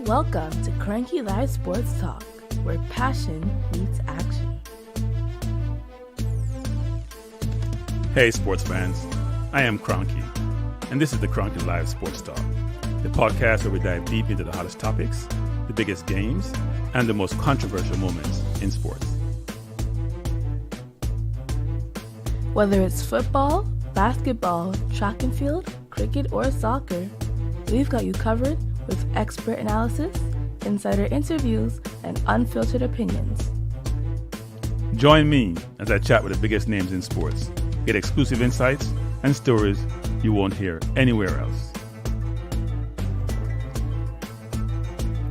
Welcome to Kranky Live Sports Talk, where passion meets action. Hey sports fans, I am Kranky, and this is the Kranky Live Sports Talk, the podcast where we dive deep into the hottest topics, the biggest games, and the most controversial moments in sports. Whether it's football, basketball, track and field, cricket, or soccer, we've got you covered with expert analysis, insider interviews, and unfiltered opinions. Join me as I chat with the biggest names in sports, get exclusive insights and stories you won't hear anywhere else.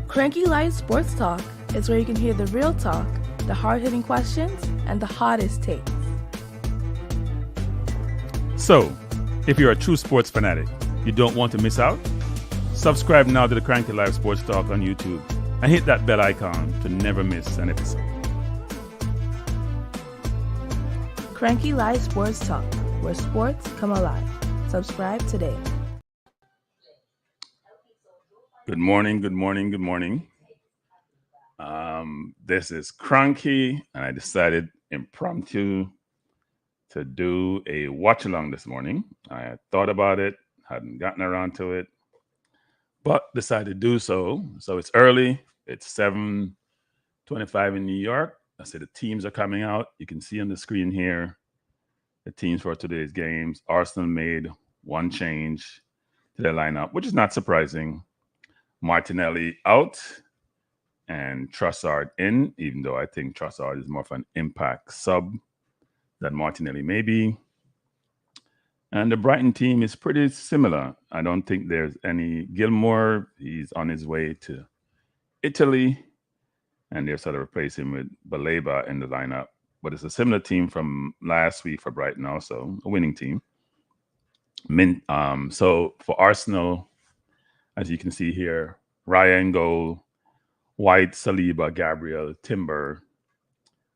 Kranky Live Sports Talk is where you can hear the real talk, the hard-hitting questions, and the hottest takes. So, if you're a true sports fanatic, you don't want to miss out? Subscribe now to the Kranky Live Sports Talk on YouTube and hit that bell icon to never miss an episode. Kranky Live Sports Talk, where sports come alive. Subscribe today. Good morning. This is Kranky, and I decided impromptu to do a watch-along this morning. I had thought about it, hadn't gotten around to it, but decided to do so. So it's early. It's 7:25 in New York. I say the teams are coming out. You can see on the screen here the teams for today's games. Arsenal made one change to their lineup, which is not surprising. Martinelli out and Trossard in, even though I think Trossard is more of an impact sub than Martinelli maybe. And the Brighton team is pretty similar. I don't think there's any Gilmore. He's on his way to Italy, and they're sort of replacing him with Baleba in the lineup. But it's a similar team from last week for Brighton also, a winning team. So for Arsenal, as you can see here, Raya in goal, White, Saliba, Gabriel, Timber,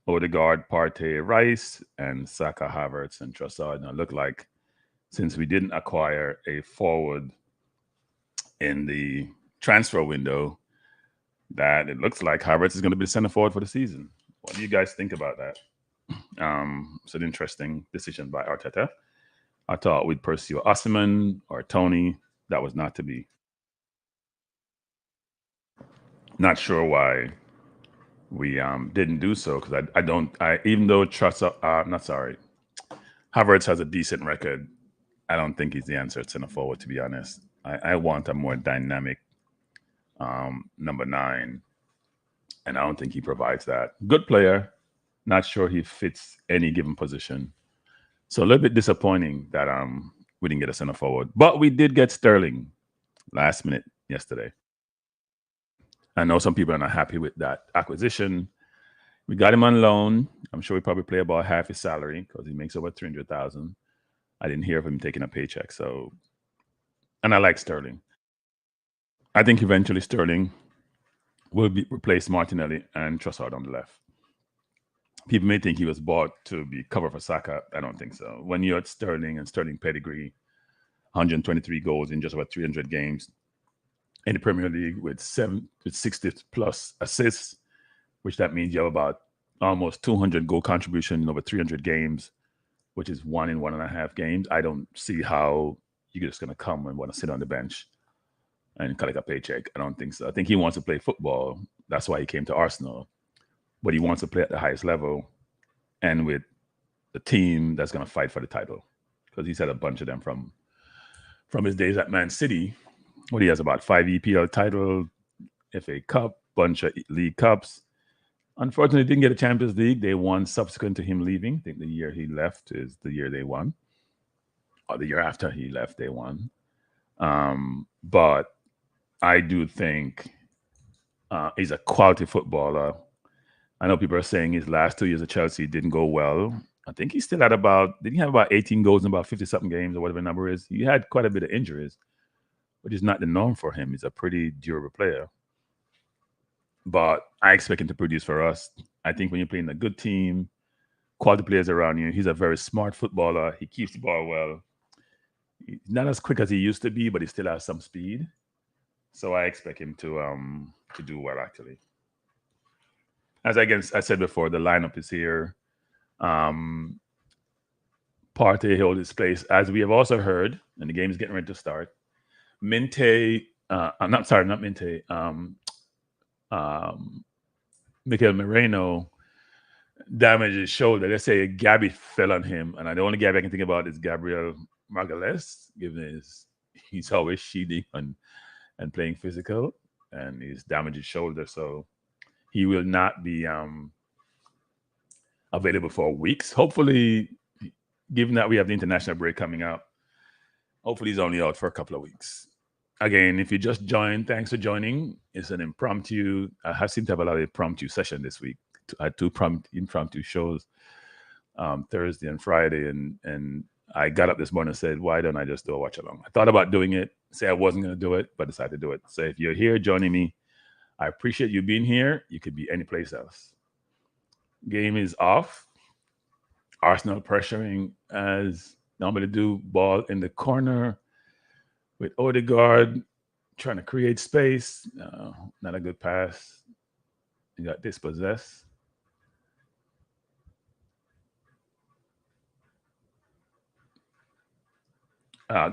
Odegaard, Partey, Rice, and Saka, Havertz, and Trossard. Now look like, since we didn't acquire a forward in the transfer window, that it looks like Havertz is going to be the center forward for the season. What do you guys think about that? It's an interesting decision by Arteta. I thought we'd pursue Osimhen or Tony. That was not to be. Not sure why we didn't do so, because even though Havertz has a decent record, I don't think he's the answer at center forward, to be honest. I want a more dynamic number 9, and I don't think he provides that. Good player, not sure he fits any given position. So a little bit disappointing that we didn't get a center forward. But we did get Sterling last minute yesterday. I know some people are not happy with that acquisition. We got him on loan. I'm sure we probably play about half his salary because he makes over $300,000. I didn't hear of him taking a paycheck. And I like Sterling. I think eventually Sterling will replace Martinelli and Trossard on the left. People may think he was bought to be cover for Saka. I don't think so. When you're at Sterling and Sterling pedigree, 123 goals in just about 300 games in the Premier League with 60 plus assists, which that means you have about almost 200 goal contribution in over 300 games, which is 1 in 1.5 games. I don't see how you're just going to come and want to sit on the bench and collect a paycheck. I don't think so. I think he wants to play football. That's why he came to Arsenal. But he wants to play at the highest level and with the team that's going to fight for the title, because he's had a bunch of them from his days at Man City. What he has about 5 EPL title, FA Cup, bunch of league cups. Unfortunately, didn't get a Champions League. They won subsequent to him leaving. I think the year he left is the year they won, or the year after he left, they won. But I do think he's a quality footballer. I know people are saying his last 2 years at Chelsea didn't go well. I think he still had didn't he have about 18 goals in about 50-something games or whatever the number is? He had quite a bit of injuries, which is not the norm for him. He's a pretty durable player. But I expect him to produce for us. I think when you're playing a good team, quality players around you, he's a very smart footballer. He keeps the ball well. He's not as quick as he used to be, but he still has some speed. So I expect him to do well actually. As I said before, the lineup is here. Um, Partey hold his place, as we have also heard, and the game is getting ready to start. Minte, I'm not sorry, not Minte. Um, Mikel Moreno damaged his shoulder. Let's say Gabby fell on him, and the only Gabby I can think about is Gabriel Margalez, given he's always shielding and playing physical, and he's damaged his shoulder, so he will not be available for weeks. Hopefully, given that we have the international break coming up, hopefully he's only out for a couple of weeks. Again, if you just joined, thanks for joining. It's an impromptu. I seem to have a lot of impromptu session this week. I had two impromptu shows Thursday and Friday, and I got up this morning and said, why don't I just do a watch along? I thought about doing it, say I wasn't going to do it, but decided to do it. So if you're here joining me, I appreciate you being here. You could be any place else. Game is off. Arsenal pressuring as normally do, ball in the corner with Odegaard trying to create space. Not a good pass. You got dispossessed.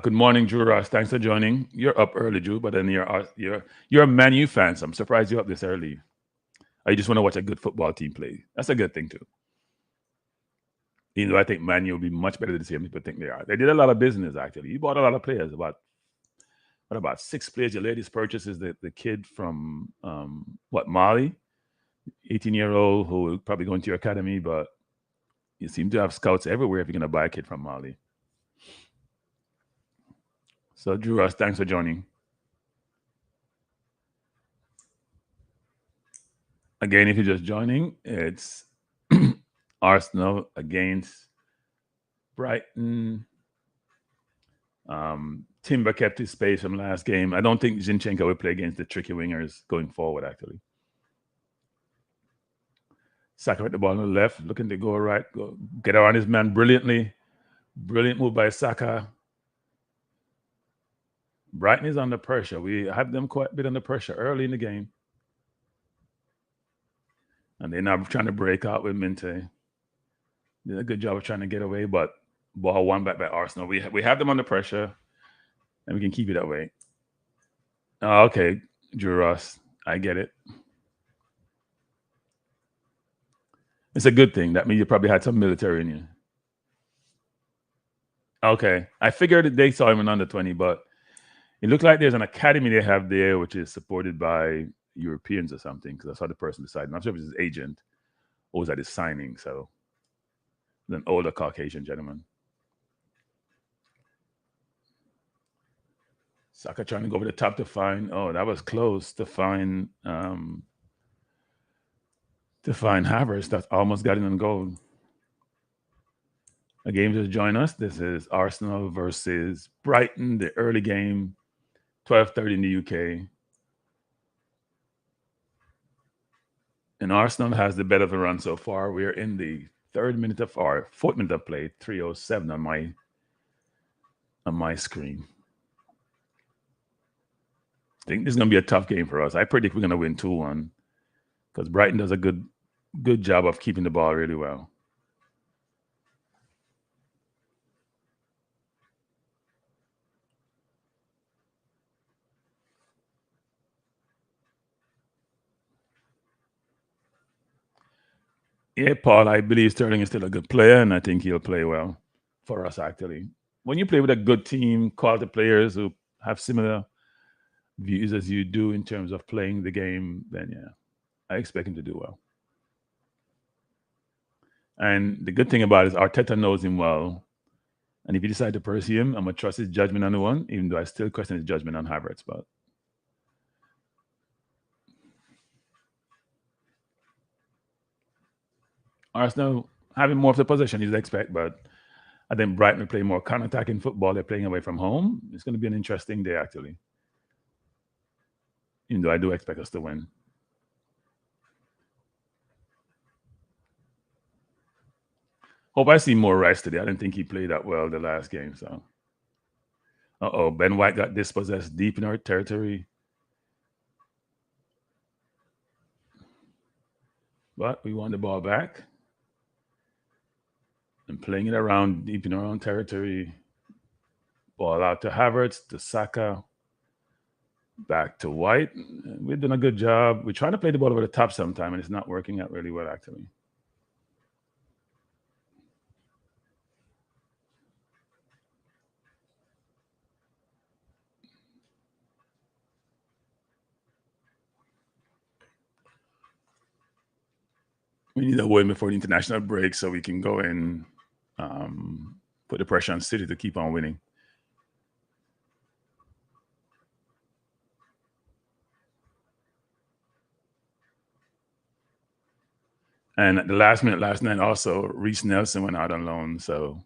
Good morning, Drew Ross. Thanks for joining. You're up early, Drew, but then you're a Man U fan, so I'm surprised you're up this early. Or you just want to watch a good football team play. That's a good thing too. Even though I think Man U will be much better than people think they are. They did a lot of business actually. You bought a lot of players. About 6 players. Your latest purchase is the kid from Mali, 18-year-old who will probably go into your academy, but you seem to have scouts everywhere if you're going to buy a kid from Mali. So, Drew Ross, thanks for joining. Again, if you're just joining, it's Arsenal against Brighton. Timber kept his space from last game. I don't think Zinchenko will play against the tricky wingers going forward, actually. Saka with the ball on the left, looking to go right, get around his man brilliantly. Brilliant move by Saka. Brighton is under pressure. We have them quite a bit under pressure early in the game. And they're now trying to break out with Minte. Did a good job of trying to get away, but ball won back by Arsenal. We have them under pressure, and we can keep it that way. Oh, okay, Drew Ross. I get it. It's a good thing. That means you probably had some military in you. Okay. I figured that they saw him in under 20, but it looked like there's an academy they have there, which is supported by Europeans or something, because I saw the person decide. I'm not sure if it's his agent or was at his signing. So, an older Caucasian gentleman. Saka trying to go over the top to find. Oh, that was close to find Havertz. That almost got in on goal. A game to join us. This is Arsenal versus Brighton, the early game, 12:30 in the UK. And Arsenal has the better of a run so far. We're in the fourth minute of play, 3:07 on my screen. I think this is going to be a tough game for us. I predict we're going to win 2-1 because Brighton does a good job of keeping the ball really well. Yeah, Paul, I believe Sterling is still a good player, and I think he'll play well for us, actually. When you play with a good team, quality players who have similar views as you do in terms of playing the game, then yeah, I expect him to do well. And the good thing about it is Arteta knows him well. And if you decide to pursue him, I'm going to trust his judgment on the one, even though I still question his judgment on Havertz. But Arsenal having more of the possession you'd expect, but I think Brighton will play more counter-attacking football. They're playing away from home. It's going to be an interesting day, actually. Even though I do expect us to win. Hope I see more Rice today. I didn't think he played that well the last game. So, Ben White got dispossessed deep in our territory. But we won the ball back and playing it around deep in our own territory. Ball out to Havertz, to Saka, back to White. We've done a good job. We're trying to play the ball over the top sometime, and it's not working out really well, actually. We need a win before the international break so we can go in, put the pressure on City to keep on winning. And at the last minute last night, also, Reece Nelson went out on loan. So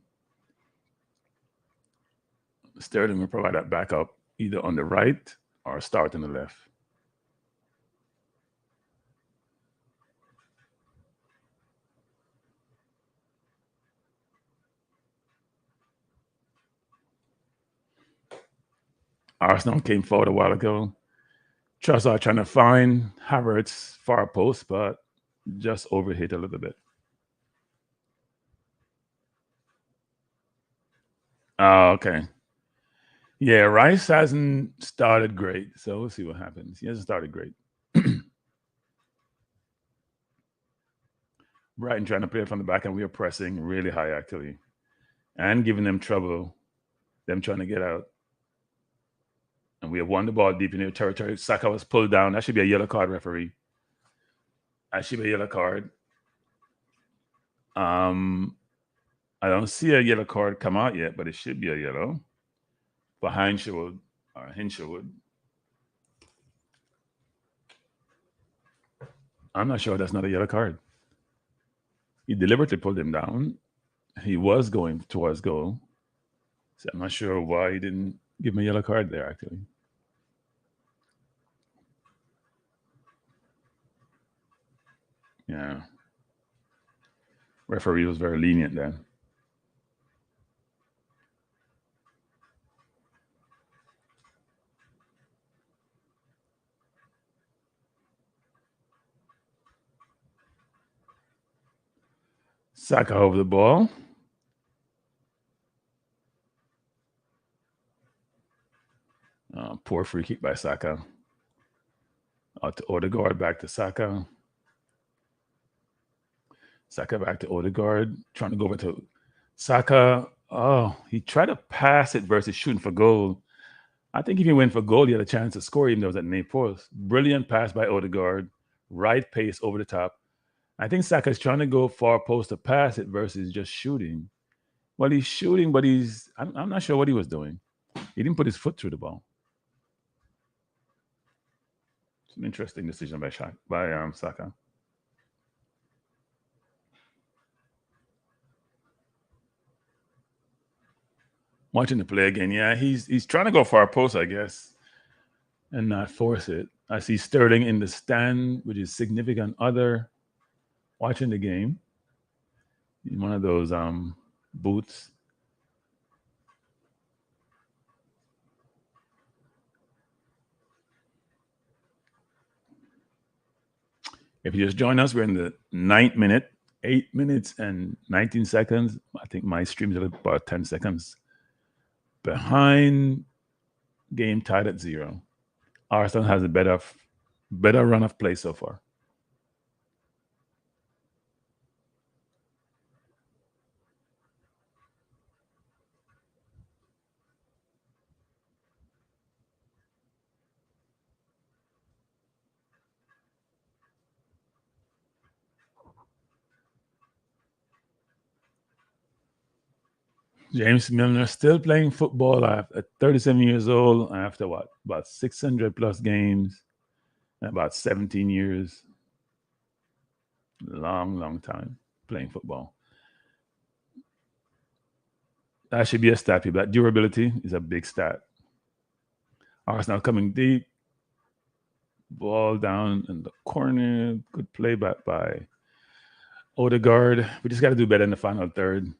Sterling will provide that backup either on the right or start on the left. Arsenal came forward a while ago. Trossard trying to find Havertz far post, but just overhit a little bit. Oh, okay. Yeah, Rice hasn't started great, so we'll see what happens. He hasn't started great. Brighton trying to play from the back, and we are pressing really high, actually, and giving them trouble, them trying to get out. And we have won the ball deep in their territory. Saka was pulled down. That should be a yellow card, referee. That should be a yellow card. I don't see a yellow card come out yet, but it should be a yellow. Behind Sherwood or Hinsherwood. I'm not sure that's not a yellow card. He deliberately pulled him down. He was going towards goal. So I'm not sure why he didn't give him a yellow card there, actually. Yeah. Referee was very lenient then. Saka over the ball. Poor free kick by Saka. Out to Odegaard, back to Saka. Saka back to Odegaard, trying to go over to Saka. Oh, he tried to pass it versus shooting for goal. I think if he went for goal, he had a chance to score, even though it was at near post. Brilliant pass by Odegaard, right pace over the top. I think Saka's trying to go far post to pass it versus just shooting. Well, he's shooting, but I'm not sure what he was doing. He didn't put his foot through the ball. It's an interesting decision by Saka. Watching the play again, yeah, he's trying to go far post, I guess, and not force it. I see Sterling in the stand, which is significant other watching the game in one of those booths. If you just join us, we're in the 9th minute, 8 minutes and 19 seconds. I think my stream's about 10 seconds behind. Game tied at 0. Arsenal has a better run of play so far. James Milner still playing football at 37 years old after what? About 600 plus games, about 17 years. Long time playing football. That should be a stat. That durability is a big stat. Arsenal coming deep. Ball down in the corner. Good play back by Odegaard. We just got to do better in the final third.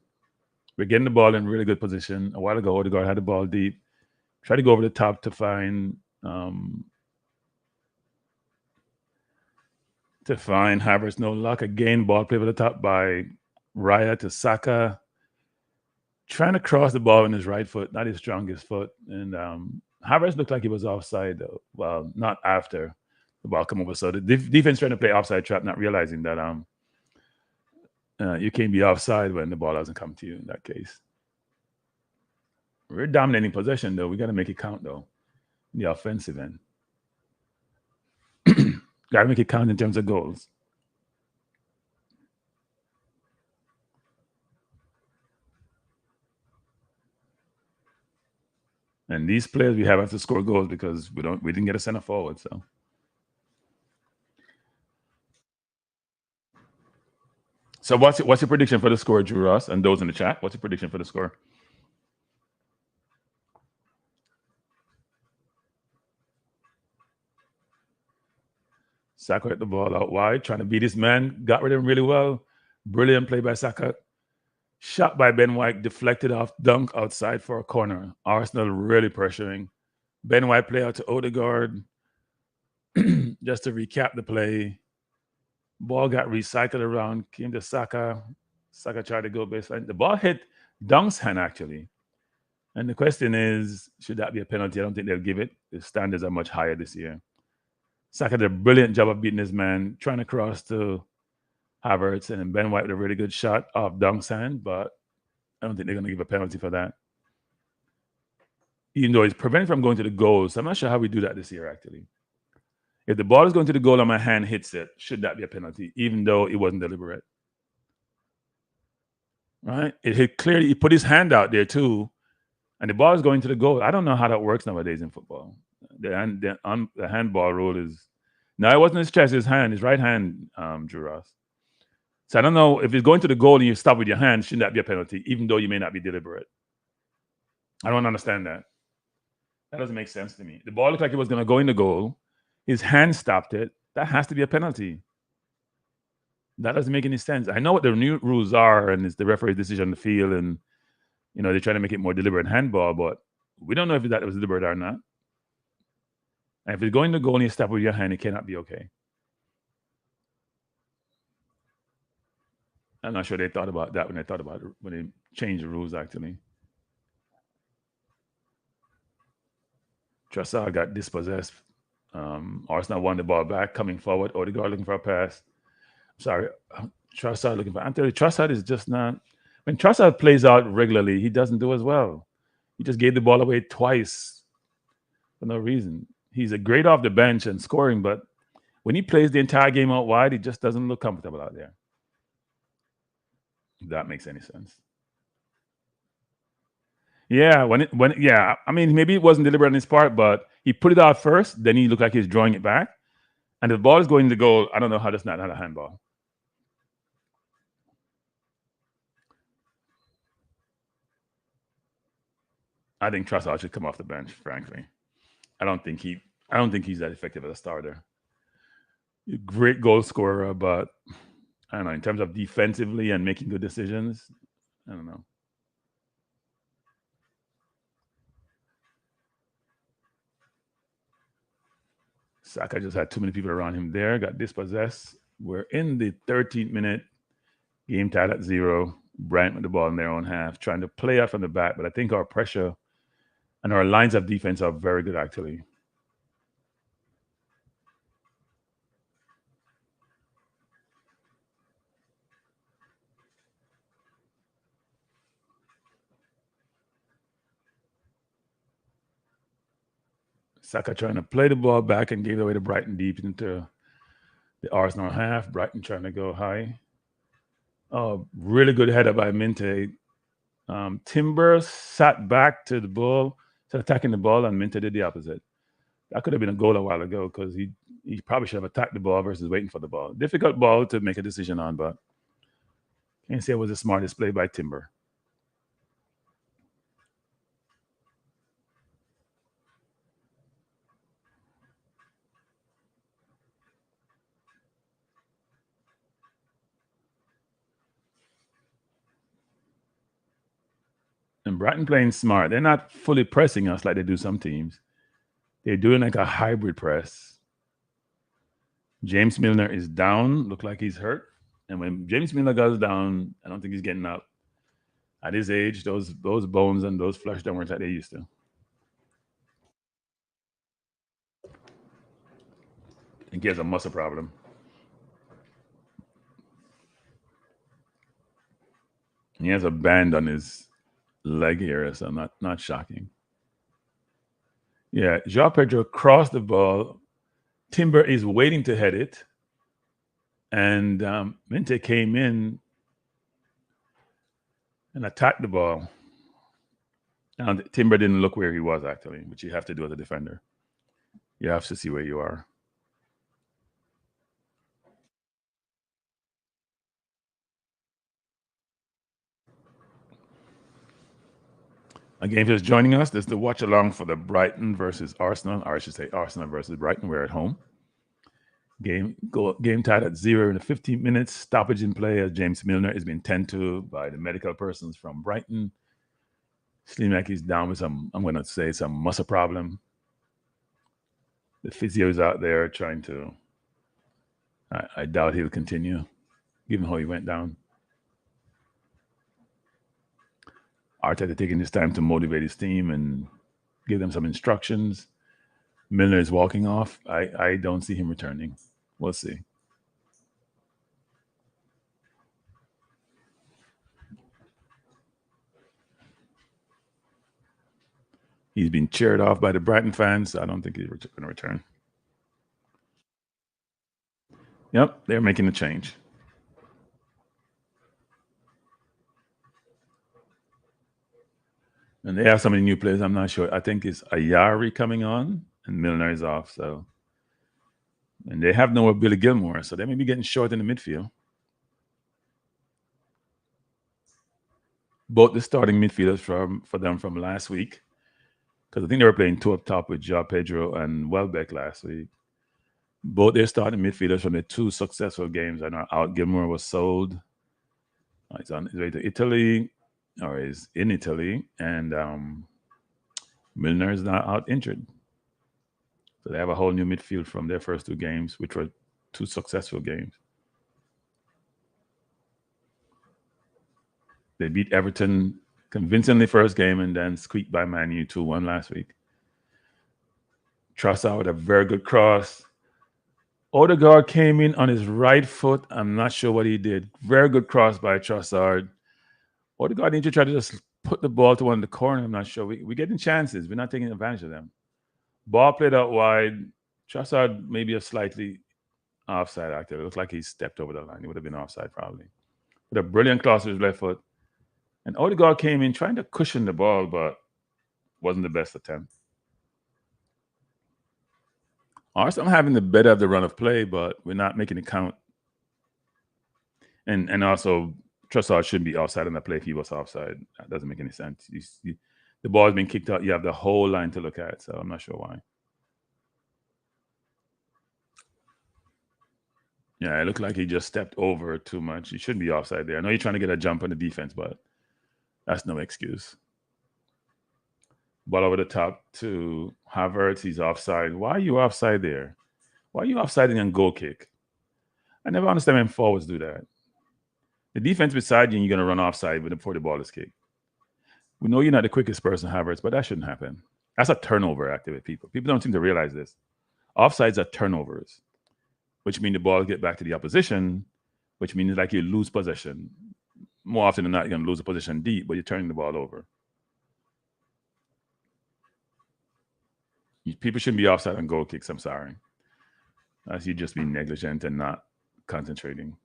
We're getting the ball in really good position. A while ago, Odegaard had the ball deep. Try to go over the top to find to find Havertz, no luck. Again, ball played over the top by Raya to Saka. Trying to cross the ball in his right foot, not his strongest foot. And Havertz looked like he was offside, though. Well, not after the ball come over. So the defense trying to play offside trap, not realizing that you can't be offside when the ball doesn't come to you in that case. We're dominating possession, though. We got to make it count, though, in the offensive end. Got to make it count in terms of goals. And these players we have to score goals because we didn't get a center forward. So what's your prediction for the score, Drew Ross, and those in the chat? What's your prediction for the score? Saka hit the ball out wide, trying to beat his man. Got rid of him really well. Brilliant play by Saka. Shot by Ben White, deflected off, dunk outside for a corner. Arsenal really pressuring. Ben White play out to Odegaard. Just to recap the play, ball got recycled around, came to Saka. Saka tried to go baseline. The ball hit Dunk's hand, actually. And the question is, should that be a penalty? I don't think they'll give it. The standards are much higher this year. Saka did a brilliant job of beating his man, trying to cross to Havertz, and then Ben White with a really good shot off Dunk's hand, but I don't think they're going to give a penalty for that. Even though it's prevented from going to the goal, so I'm not sure how we do that this year, actually. If the ball is going to the goal and my hand hits it, should that be a penalty, even though it wasn't deliberate? Right? It hit clearly. He put his hand out there, too, and the ball is going to the goal. I don't know how that works nowadays in football. The handball rule is... No, it wasn't his chest, his hand, his right hand, Drew Ross. So I don't know if it's going to the goal and you stop with your hand, shouldn't that be a penalty, even though you may not be deliberate? I don't understand that. That doesn't make sense to me. The ball looked like it was going to go in the goal. His hand stopped it. That has to be a penalty. That doesn't make any sense. I know what the new rules are, and it's the referee's decision on the field, and they're trying to make it more deliberate handball, but we don't know if that was deliberate or not. And if it's going to goal and you stop with your hand, it cannot be okay. I'm not sure they thought about that when they changed the rules, actually. Trossard got dispossessed. Arsenal won the ball back, coming forward. Odegaard looking for a pass. Sorry, Trossard looking for Anthony. Trossard is just not... When Trossard plays out regularly, he doesn't do as well. He just gave the ball away twice for no reason. He's a great off the bench and scoring, but when he plays the entire game out wide, he just doesn't look comfortable out there. If that makes any sense. Yeah, I mean, maybe it wasn't deliberate on his part, but he put it out first, then he looked like he's drawing it back. And if the ball is going to goal, I don't know how that's not a handball. I think Trossard should come off the bench, frankly. I don't think he's that effective as a starter. Great goal scorer, but I don't know, in terms of defensively and making good decisions, I don't know. Saka just had too many people around him there, got dispossessed. We're in the 13th minute, game tied at 0. Brighton with the ball in their own half, trying to play out from the back, but I think our pressure and our lines of defense are very good, actually. Saka trying to play the ball back and gave it away to Brighton deep into the Arsenal half. Brighton trying to go high. Oh, really good header by Minte. Timber sat back to the ball, started attacking the ball, and Minte did the opposite. That could have been a goal a while ago because he probably should have attacked the ball versus waiting for the ball. Difficult ball to make a decision on, but can't say it was a smart display by Timber. And Brighton playing smart. They're not fully pressing us like they do some teams. They're doing like a hybrid press. James Milner is down. Look like he's hurt. And when James Milner goes down, I don't think he's getting up. At his age, those bones and those flesh don't work like they used to. I think he has a muscle problem. He has a band on his leg here, so not shocking. Yeah, Joao Pedro crossed the ball. Timber is waiting to head it, and Mente came in and attacked the ball. And Timber didn't look where he was actually, which you have to do as a defender. You have to see where you are. Again, if you're just joining us, this is the watch along for the Brighton versus Arsenal, or I should say Arsenal versus Brighton. We're at home. Game tied at 0 in the 15 minutes. Stoppage in play as James Milner is being tended to by the medical persons from Brighton. Seems like he's down with some, I'm going to say, some muscle problem. The physio is out there trying to. I doubt he'll continue, given how he went down. Arteta taking this time to motivate his team and give them some instructions. Milner is walking off. I don't see him returning. We'll see. He's been cheered off by the Brighton fans. So I don't think he's going to return. Yep, they're making a change. And they have so many new players. I'm not sure. I think it's Ayari coming on and Milner is off. So, and they have no Billy Gilmore, so they may be getting short in the midfield. Both the starting midfielders for them from last week, because I think they were playing two up top with Joao Pedro and Welbeck last week. Both their starting midfielders from the two successful games. I know Out Gilmore was sold. He's on his way to Italy, or is in Italy, and Milner is now out injured. So they have a whole new midfield from their first two games, which were two successful games. They beat Everton convincingly first game and then squeaked by Man U 2-1 last week. Trossard with a very good cross. Odegaard came in on his right foot. I'm not sure what he did. Very good cross by Trossard. Odegaard need to try to just put the ball to one in the corner. I'm not sure. We're getting chances. We're not taking advantage of them. Ball played out wide. Trossard maybe a slightly offside active. It looks like he stepped over the line. He would have been offside probably. With a brilliant cross with his left foot. And Odegaard came in trying to cushion the ball, but wasn't the best attempt. Arsenal having the better of the run of play, but we're not making it count. And also, Trossard shouldn't be offside on the play if he was offside. That doesn't make any sense. The ball's been kicked out. You have the whole line to look at, so I'm not sure why. Yeah, it looked like he just stepped over too much. He shouldn't be offside there. I know you're trying to get a jump on the defense, but that's no excuse. Ball over the top to Havertz. He's offside. Why are you offside there? Why are you offside in a goal kick? I never understand when forwards do that. The defense beside you, and you're going to run offside before the ball is kicked. We know you're not the quickest person, Havertz, but that shouldn't happen. That's a turnover activity, people. People don't seem to realize this. Offsides are turnovers, which mean the ball get back to the opposition, which means like you lose possession. More often than not, you're going to lose a position deep, but you're turning the ball over. People shouldn't be offside on goal kicks. I'm sorry. As you just being negligent and not concentrating.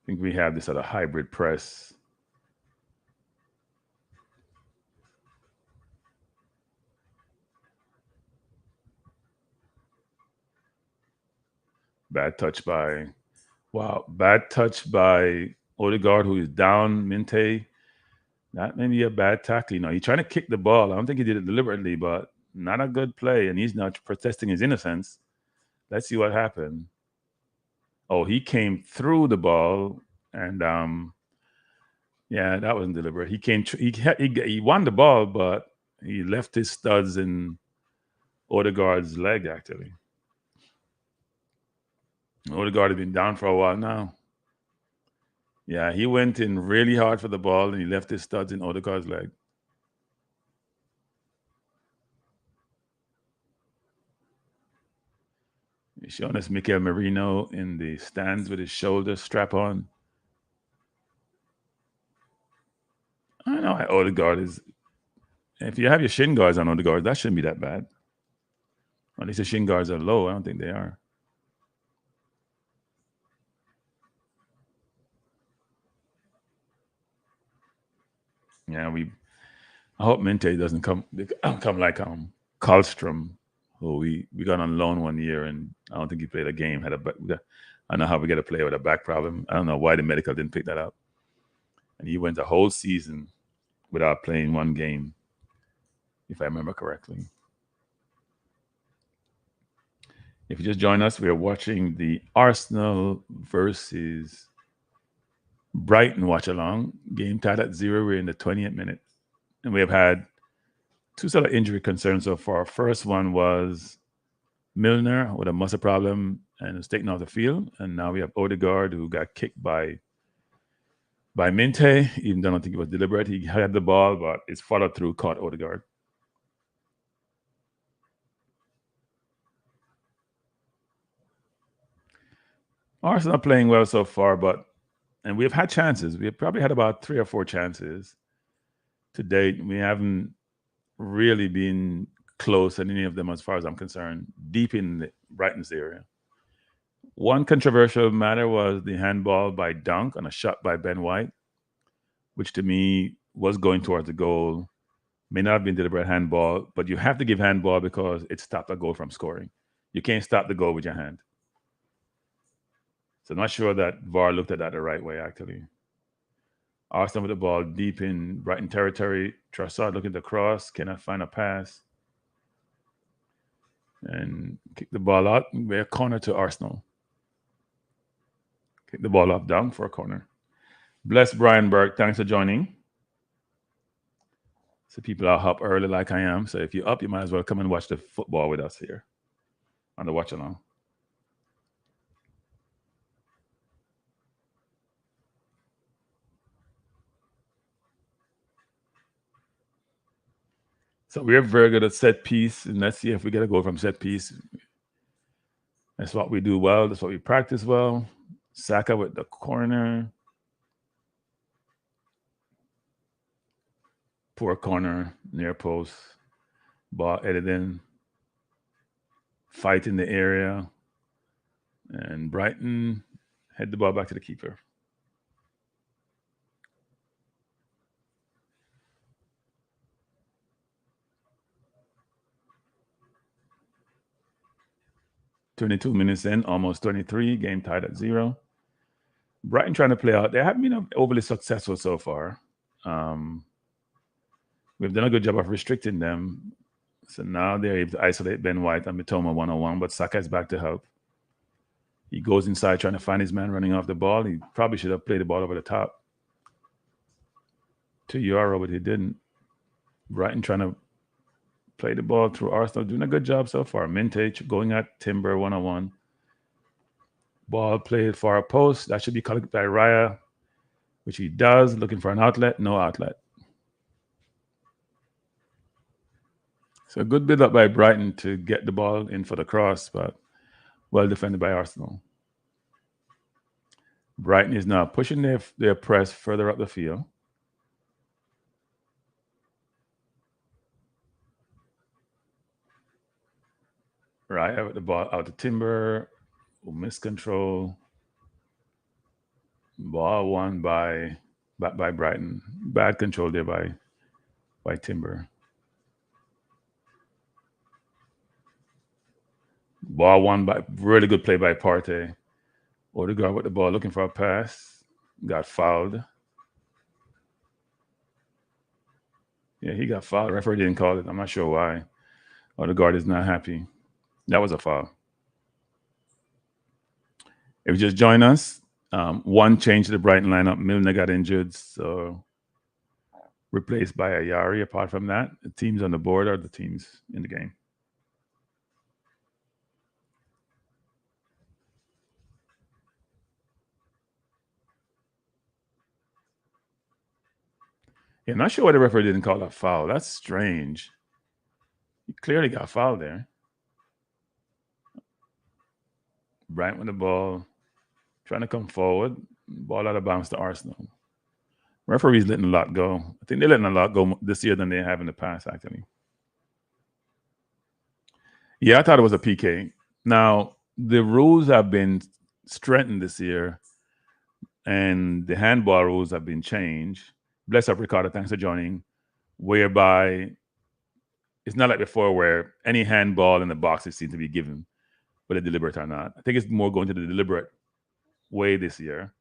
I think we have this sort of hybrid press. Bad touch by Odegaard, who is down. Minte. That may be a bad tackle. He's trying to kick the ball. I don't think he did it deliberately, but not a good play. And he's not protesting his innocence. Let's see what happened. Oh, he came through the ball, and yeah, that wasn't deliberate. He won the ball, but he left his studs in Odegaard's leg, actually. Odegaard has been down for a while now. Yeah, he went in really hard for the ball and he left his studs in Odegaard's leg. He's showing us Mikel Merino in the stands with his shoulder strap on. I know Odegaard is. If you have your shin guards on Odegaard, that shouldn't be that bad. At least the shin guards are low. I don't think they are. Yeah, I hope Mente doesn't come like Karlstrom, who we got on loan one year, and I don't think he played a game. I know how we get a player with a back problem. I don't know why the medical didn't pick that up, and he went the whole season without playing one game, if I remember correctly. If you just join us, we are watching the Arsenal versus Brighton Watchalong game tied at 0. We're in the 20th minute, and we have had two sort of injury concerns so far. First one was Milner with a muscle problem and was taken off the field, and now we have Odegaard who got kicked by Minte, even though I don't think it was deliberate. He had the ball, but his follow through caught Odegaard. Arsenal playing well so far, and we've had chances. We've probably had about 3 or 4 chances to date. We haven't really been close in any of them, as far as I'm concerned, deep in the Brighton's area. One controversial matter was the handball by Dunk on a shot by Ben White, which to me was going towards the goal. May not have been deliberate handball, but you have to give handball because it stopped a goal from scoring. You can't stop the goal with your hand. So I'm not sure that VAR looked at that the right way, actually. Arsenal with the ball deep in Brighton territory. Trossard looking to cross, cannot find a pass. And kick the ball out. We're a corner to Arsenal. Kick the ball up down for a corner. Bless Brian Burke. Thanks for joining. So people are up early like I am. So if you're up, you might as well come and watch the football with us here on the watch along. So we're very good at set piece, and let's see if we get a goal from set piece. That's what we do well. That's what we practice well. Saka with the corner. Poor corner, near post. Ball headed in. Fight in the area. And Brighton head the ball back to the keeper. "22 minutes in, almost 23, game tied at 0. Brighton trying to play out. They haven't been overly successful so far. We've done a good job of restricting them. So now they're able to isolate Ben White and Mitoma 1-on-1, but Saka is back to help. He goes inside trying to find his man running off the ball. He probably should have played the ball over the top to Euro, but he didn't. Brighton trying to play the ball through Arsenal, doing a good job so far. Mintage going at Timber 1-on-1. Ball played for a post. That should be collected by Raya, which he does, looking for an outlet. No outlet. So a good build up by Brighton to get the ball in for the cross, but well defended by Arsenal. Brighton is now pushing their press further up the field. Raya with the ball out to Timber. Miscontrol. Ball won by Brighton. Bad control there by Timber. Ball won by really good play by Partey. Odegaard with the ball looking for a pass. Got fouled. Yeah, he got fouled. The referee didn't call it. I'm not sure why. Odegaard is not happy. That was a foul. If you just join us, one change to the Brighton lineup. Milner got injured, so replaced by Ayari. Apart from that, the teams on the board are the teams in the game. Yeah, not sure why the referee didn't call that foul. That's strange. He clearly got fouled there. Brighton with the ball, trying to come forward. Ball out of bounds to Arsenal. Referees letting a lot go. I think they're letting a lot go this year than they have in the past, actually. Yeah, I thought it was a PK. Now, the rules have been strengthened this year, and the handball rules have been changed. Bless up, Ricardo. Thanks for joining. Whereby it's not like before where any handball in the boxes seem to be given, whether deliberate or not. I think it's more going to the deliberate way this year.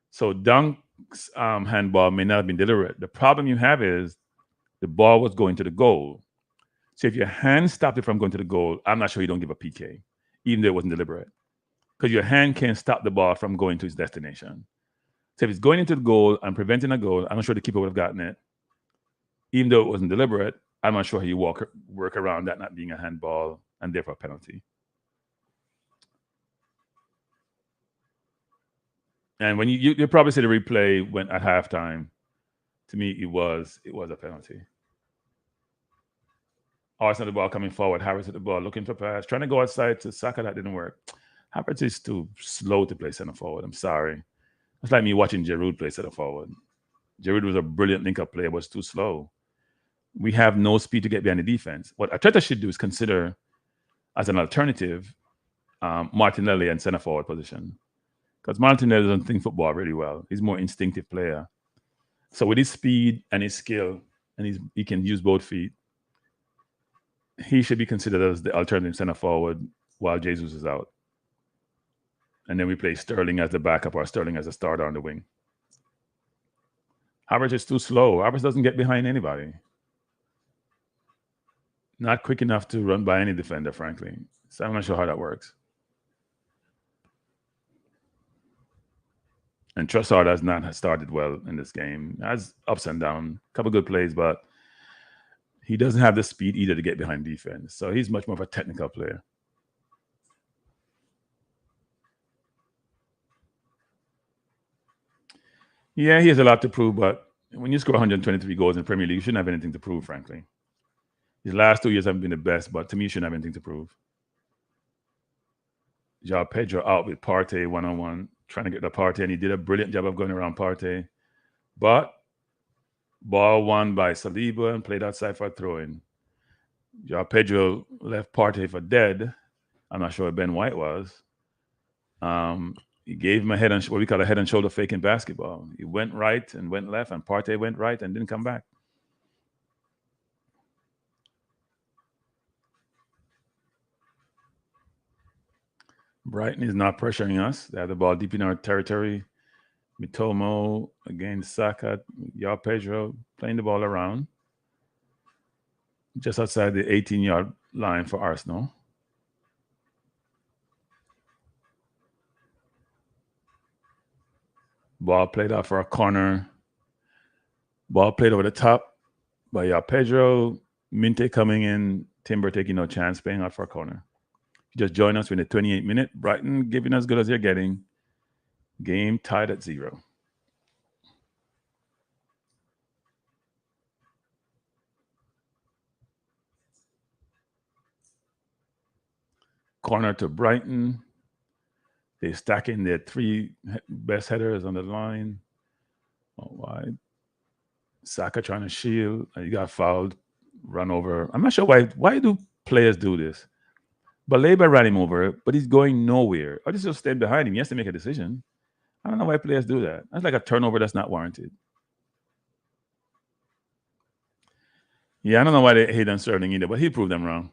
So Dunk's handball may not have been deliberate. The problem you have is the ball was going to the goal. So if your hand stopped it from going to the goal, I'm not sure you don't give a PK, even though it wasn't deliberate. Because your hand can't stop the ball from going to its destination. So if it's going into the goal and preventing a goal, I'm not sure the keeper would have gotten it. Even though it wasn't deliberate, I'm not sure how you work around that not being a handball and therefore a penalty. And when you probably see the replay when at halftime, to me it was a penalty. Arsenal the ball coming forward, Harris at the ball looking for pass, trying to go outside to Saka, that didn't work. Havertz is too slow to play center forward. I'm sorry. It's like me watching Giroud play center forward. Giroud was a brilliant link-up player, but was too slow. We have no speed to get behind the defense. What Arteta should do is consider as an alternative Martinelli and center forward position. Because Martinelli doesn't think football really well. He's a more instinctive player. So with his speed and his skill, and he can use both feet, he should be considered as the alternative center forward while Jesus is out. And then we play Sterling as the backup or Sterling as a starter on the wing. Havertz is too slow. Havertz doesn't get behind anybody. Not quick enough to run by any defender, frankly. So I'm not sure how that works. And Trossard has not started well in this game. Has ups and downs, a couple good plays, but he doesn't have the speed either to get behind defense. So he's much more of a technical player. Yeah, he has a lot to prove, but when you score 123 goals in the Premier League, you shouldn't have anything to prove, frankly. His last 2 years haven't been the best, but to me, you shouldn't have anything to prove. João Pedro out with Partey one-on-one, trying to get the Partey, and he did a brilliant job of going around Partey. But ball won by Saliba and played outside for a throw-in. João Pedro left Partey for dead. I'm not sure what Ben White was. He gave him what we call a head and shoulder fake in basketball. He went right and went left, and Partey went right and didn't come back. Brighton is not pressuring us. They have the ball deep in our territory. Mitomo against Saka. João Pedro playing the ball around. Just outside the 18-yard line for Arsenal. Ball played out for a corner. Ball played over the top by João Pedro. Minte coming in. Timber taking no chance, playing out for a corner. Just join us in the 28-minute. Brighton giving as good as you're getting. Game tied at 0. Corner to Brighton. They're stacking their 3 best headers on the line. Oh, wide. Saka trying to shield. He got fouled. Run over. I'm not sure why do players do this? Baleba ran him over, but he's going nowhere. Or just stand behind him. He has to make a decision. I don't know why players do that. That's like a turnover that's not warranted. Yeah, I don't know why they hate on Sterling either, but he proved them wrong.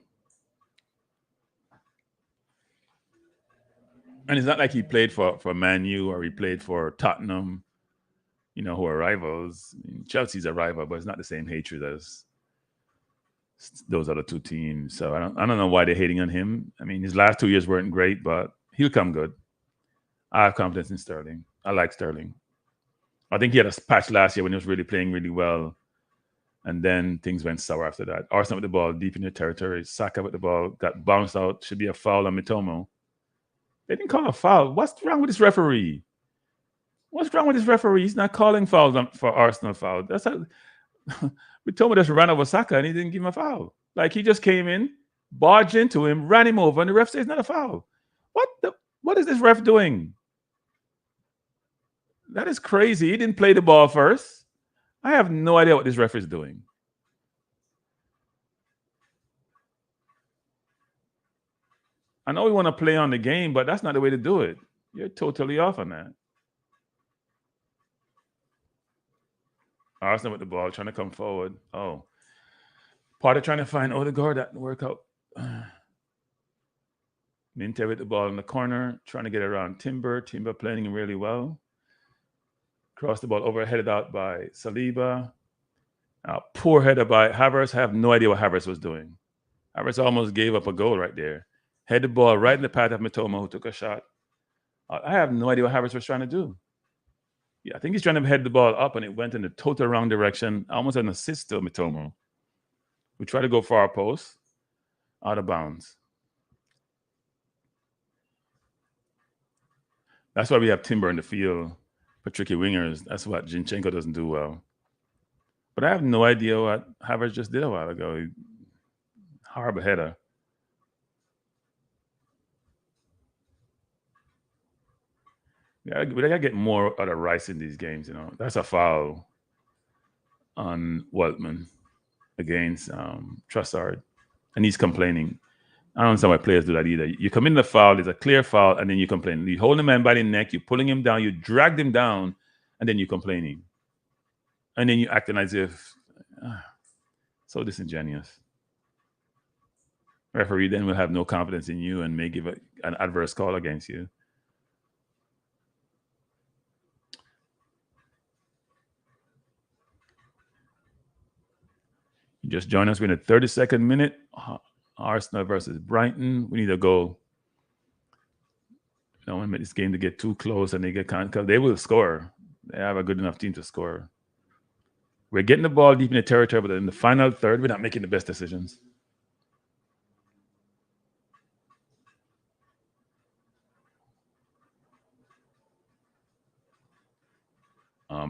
And it's not like he played for Man U or he played for Tottenham, who are rivals. Chelsea's a rival, but it's not the same hatred as those other 2 teams. So I don't know why they're hating on him. I mean, his last 2 years weren't great, but he'll come good. I have confidence in Sterling. I like Sterling. I think he had a patch last year when he was really playing really well. And then things went sour after that. Arsenal with the ball deep in their territory. Saka with the ball got bounced out. Should be a foul on Mitomo. They didn't call a foul. What's wrong with this referee? What's wrong with this referee? He's not calling fouls for Arsenal foul. Mitoma just ran over Saka and he didn't give him a foul. Like he just came in, barged into him, ran him over, and the ref says it's not a foul. What is this ref doing? That is crazy. He didn't play the ball first. I have no idea what this ref is doing. I know we want to play on the game, but that's not the way to do it. You're totally off on that. Arsenal with the ball, trying to come forward. Oh. Part of trying to find Odegaard, that didn't work out. Minte with the ball in the corner, trying to get around Timber. Timber playing really well. Cross the ball over, headed out by Saliba. Poor header by Havertz. I have no idea what Havertz was doing. Havertz almost gave up a goal right there. Head the ball right in the path of Mitoma, who took a shot. I have no idea what Havertz was trying to do. Yeah, I think he's trying to head the ball up, and it went in the total wrong direction. Almost an assist to Mitoma. We tried to go far post, out of bounds. That's why we have Timber in the field for tricky wingers. That's what Zinchenko doesn't do well. But I have no idea what Havertz just did a while ago. Horrible header. Yeah, we gotta get more out of Rice in these games. You know, that's a foul on Weltman against Trossard, and he's complaining. I don't understand why players do that either. You come in the foul, it's a clear foul, and then you complain. You hold the man by the neck, you're pulling him down, you dragged him down, and then you're complaining. And then you're acting as if so disingenuous. Referee then will have no confidence in you and may give an adverse call against you. You just join us. We're in the 32nd minute. Arsenal versus Brighton. We need to go. I don't want this game to get too close and they get because they will score. They have a good enough team to score. We're getting the ball deep in the territory, but in the final third, we're not making the best decisions.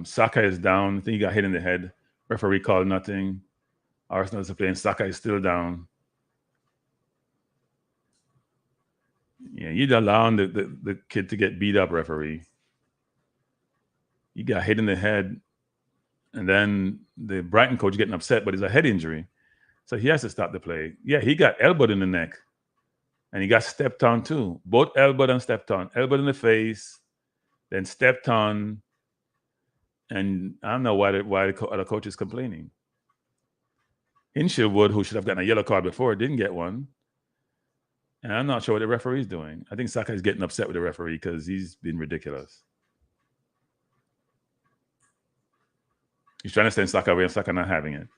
Saka is down. I think he got hit in the head. Referee called nothing. Arsenal is playing. Saka is still down. Yeah, you'd allow the kid to get beat up, referee. He got hit in the head. And then the Brighton coach getting upset, but it's a head injury. So he has to stop the play. Yeah, he got elbowed in the neck. And he got stepped on too. Both elbowed and stepped on. Elbowed in the face, then stepped on. And I don't know why the other coach is complaining. Hinshelwood, who should have gotten a yellow card before, didn't get one. And I'm not sure what the referee's doing. I think Saka is getting upset with the referee because he's been ridiculous. He's trying to send Saka away and Saka not having it.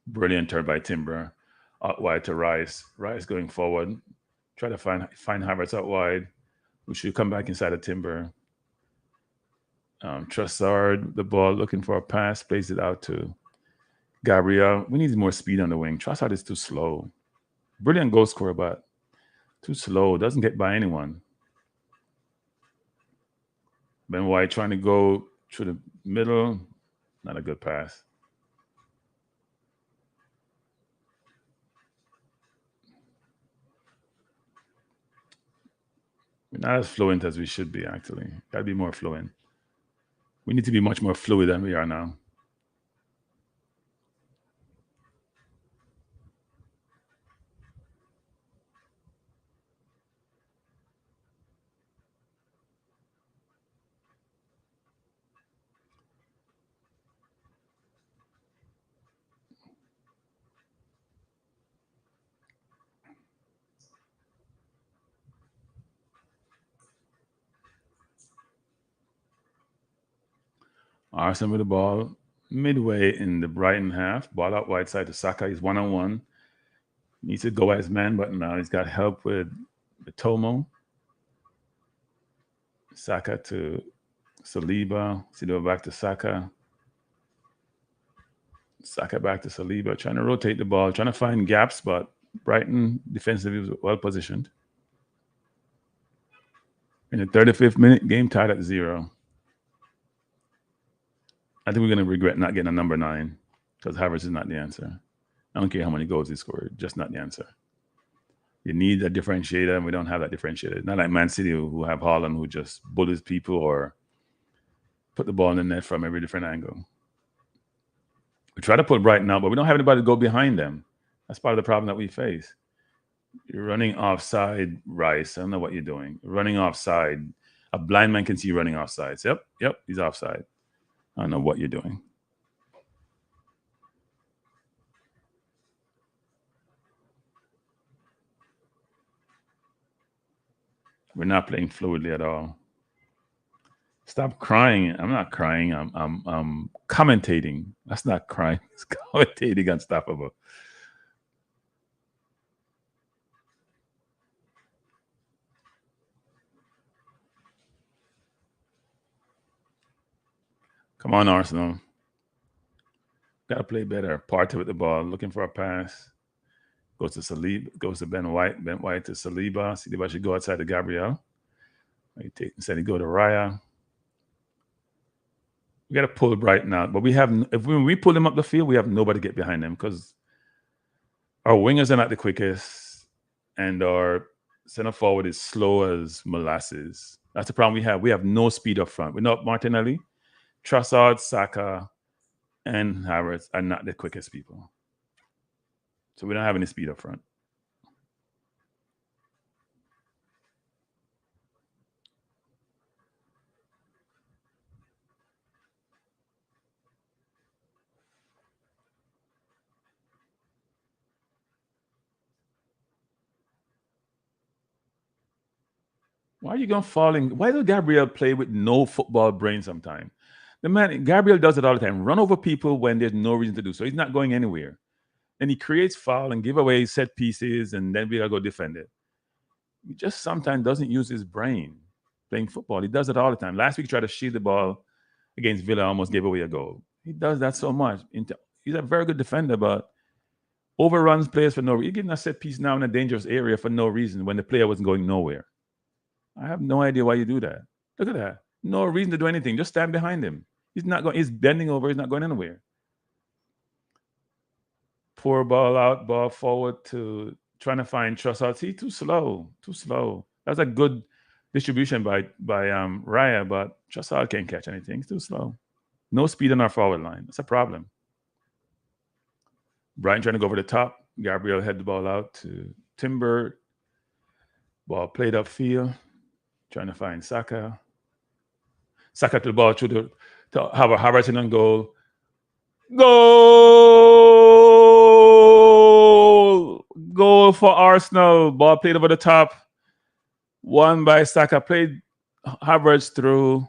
Brilliant turn by Timber. Out wide to Rice. Rice going forward. Try to find Havertz out wide. We should come back inside of Timber. Trossard, the ball, looking for a pass, plays it out to Gabriel. We need more speed on the wing. Trossard is too slow. Brilliant goal scorer, but too slow. Doesn't get by anyone. Ben White trying to go through the middle. Not a good pass. We're not as fluent as we should be, actually. Got to be more fluent. We need to be much more fluid than we are now. Arsenal with the ball midway in the Brighton half. Ball out wide side to Saka. He's one-on-one. Needs to go as man, but now he's got help with Tomo. Saka to Saliba. Saliba back to Saka. Saka back to Saliba. Trying to rotate the ball, trying to find gaps, but Brighton defensively was well positioned. In the 35th minute, game tied at 0. I think we're going to regret not getting a number 9 because Havertz is not the answer. I don't care how many goals he scored, just not the answer. You need a differentiator, and we don't have that differentiator. Not like Man City, who have Haaland, who just bullies people or put the ball in the net from every different angle. We try to put Brighton out, but we don't have anybody to go behind them. That's part of the problem that we face. You're running offside, Rice. I don't know what you're doing. Running offside. A blind man can see you running offside. Yep, he's offside. I don't know what you're doing. We're not playing fluidly at all. Stop crying. I'm not crying. I'm commentating. That's not crying. It's commentating unstoppable. Come on, Arsenal. Got to play better. Partey with the ball, looking for a pass. Goes to Saliba. Goes to Ben White. Ben White to Saliba. Saliba should go outside to Gabriel. Instead, he go to Raya. We got to pull Brighton out, but when we pull them up the field, we have nobody to get behind them because our wingers are not the quickest, and our center forward is slow as molasses. That's the problem we have. We have no speed up front. We're not Martinelli, Trossard, Saka, and Havertz are not the quickest people, so we don't have any speed up front. Why are you going falling? Why does Gabriel play with no football brain sometimes? The man, Gabriel does it all the time. Run over people when there's no reason to do so. He's not going anywhere. And he creates foul and give away set pieces, and then we gotta go defend it. He just sometimes doesn't use his brain playing football. He does it all the time. Last week, he tried to shield the ball against Villa, almost gave away a goal. He does that so much. He's a very good defender, but overruns players for no reason. He's getting a set piece now in a dangerous area for no reason when the player wasn't going nowhere. I have no idea why you do that. Look at that. No reason to do anything. Just stand behind him. He's not going. He's bending over. He's not going anywhere. Poor ball out, ball forward to trying to find Trossard. See, too slow. That's a good distribution by Raya, but Trossard can't catch anything. It's too slow. No speed on our forward line. That's a problem. Brighton trying to go over the top. Gabriel had the ball out to Timber. Ball played upfield. Trying to find Saka. Saka to the ball to have a Havertz on goal. Goal for Arsenal. Ball played over the top. Won by Saka. Played Havertz through.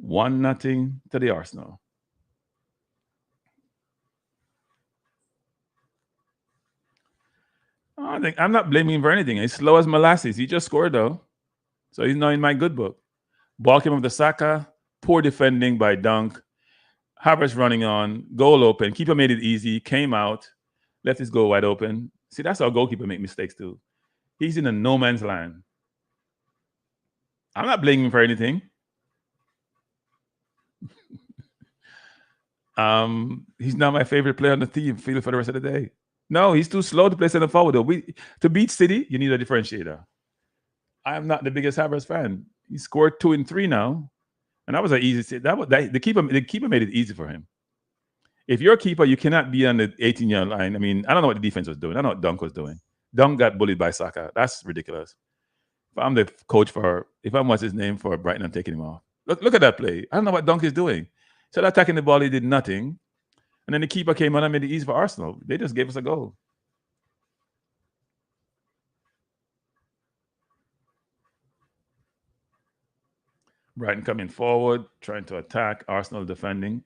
1-0 to the Arsenal. I'm not blaming him for anything. He's slow as molasses. He just scored though. So he's not in my good book. Ball came off the Saka. Poor defending by Dunk. Havertz running on. Goal open. Keeper made it easy. Came out. Left his goal wide open. See, that's how goalkeeper make mistakes too. He's in a no man's land. I'm not blaming him for anything. He's not my favorite player on the team. Feel it for the rest of the day. No, he's too slow to play center forward though. To beat City, you need a differentiator. I'm not the biggest Havertz fan. He scored 2 and 3 now, and that was an easy. The keeper made it easy for him. If you're a keeper, you cannot be on the 18-yard line. I mean, I don't know what the defense was doing. I don't know what Dunk was doing. Dunk got bullied by Saka. That's ridiculous. If I'm the coach if I'm what's his name for Brighton, I'm taking him off. Look at that play. I don't know what Dunk is doing. So attacking the ball, he did nothing. And then the keeper came on and made it easy for Arsenal. They just gave us a goal. Brighton coming forward, trying to attack, Arsenal defending.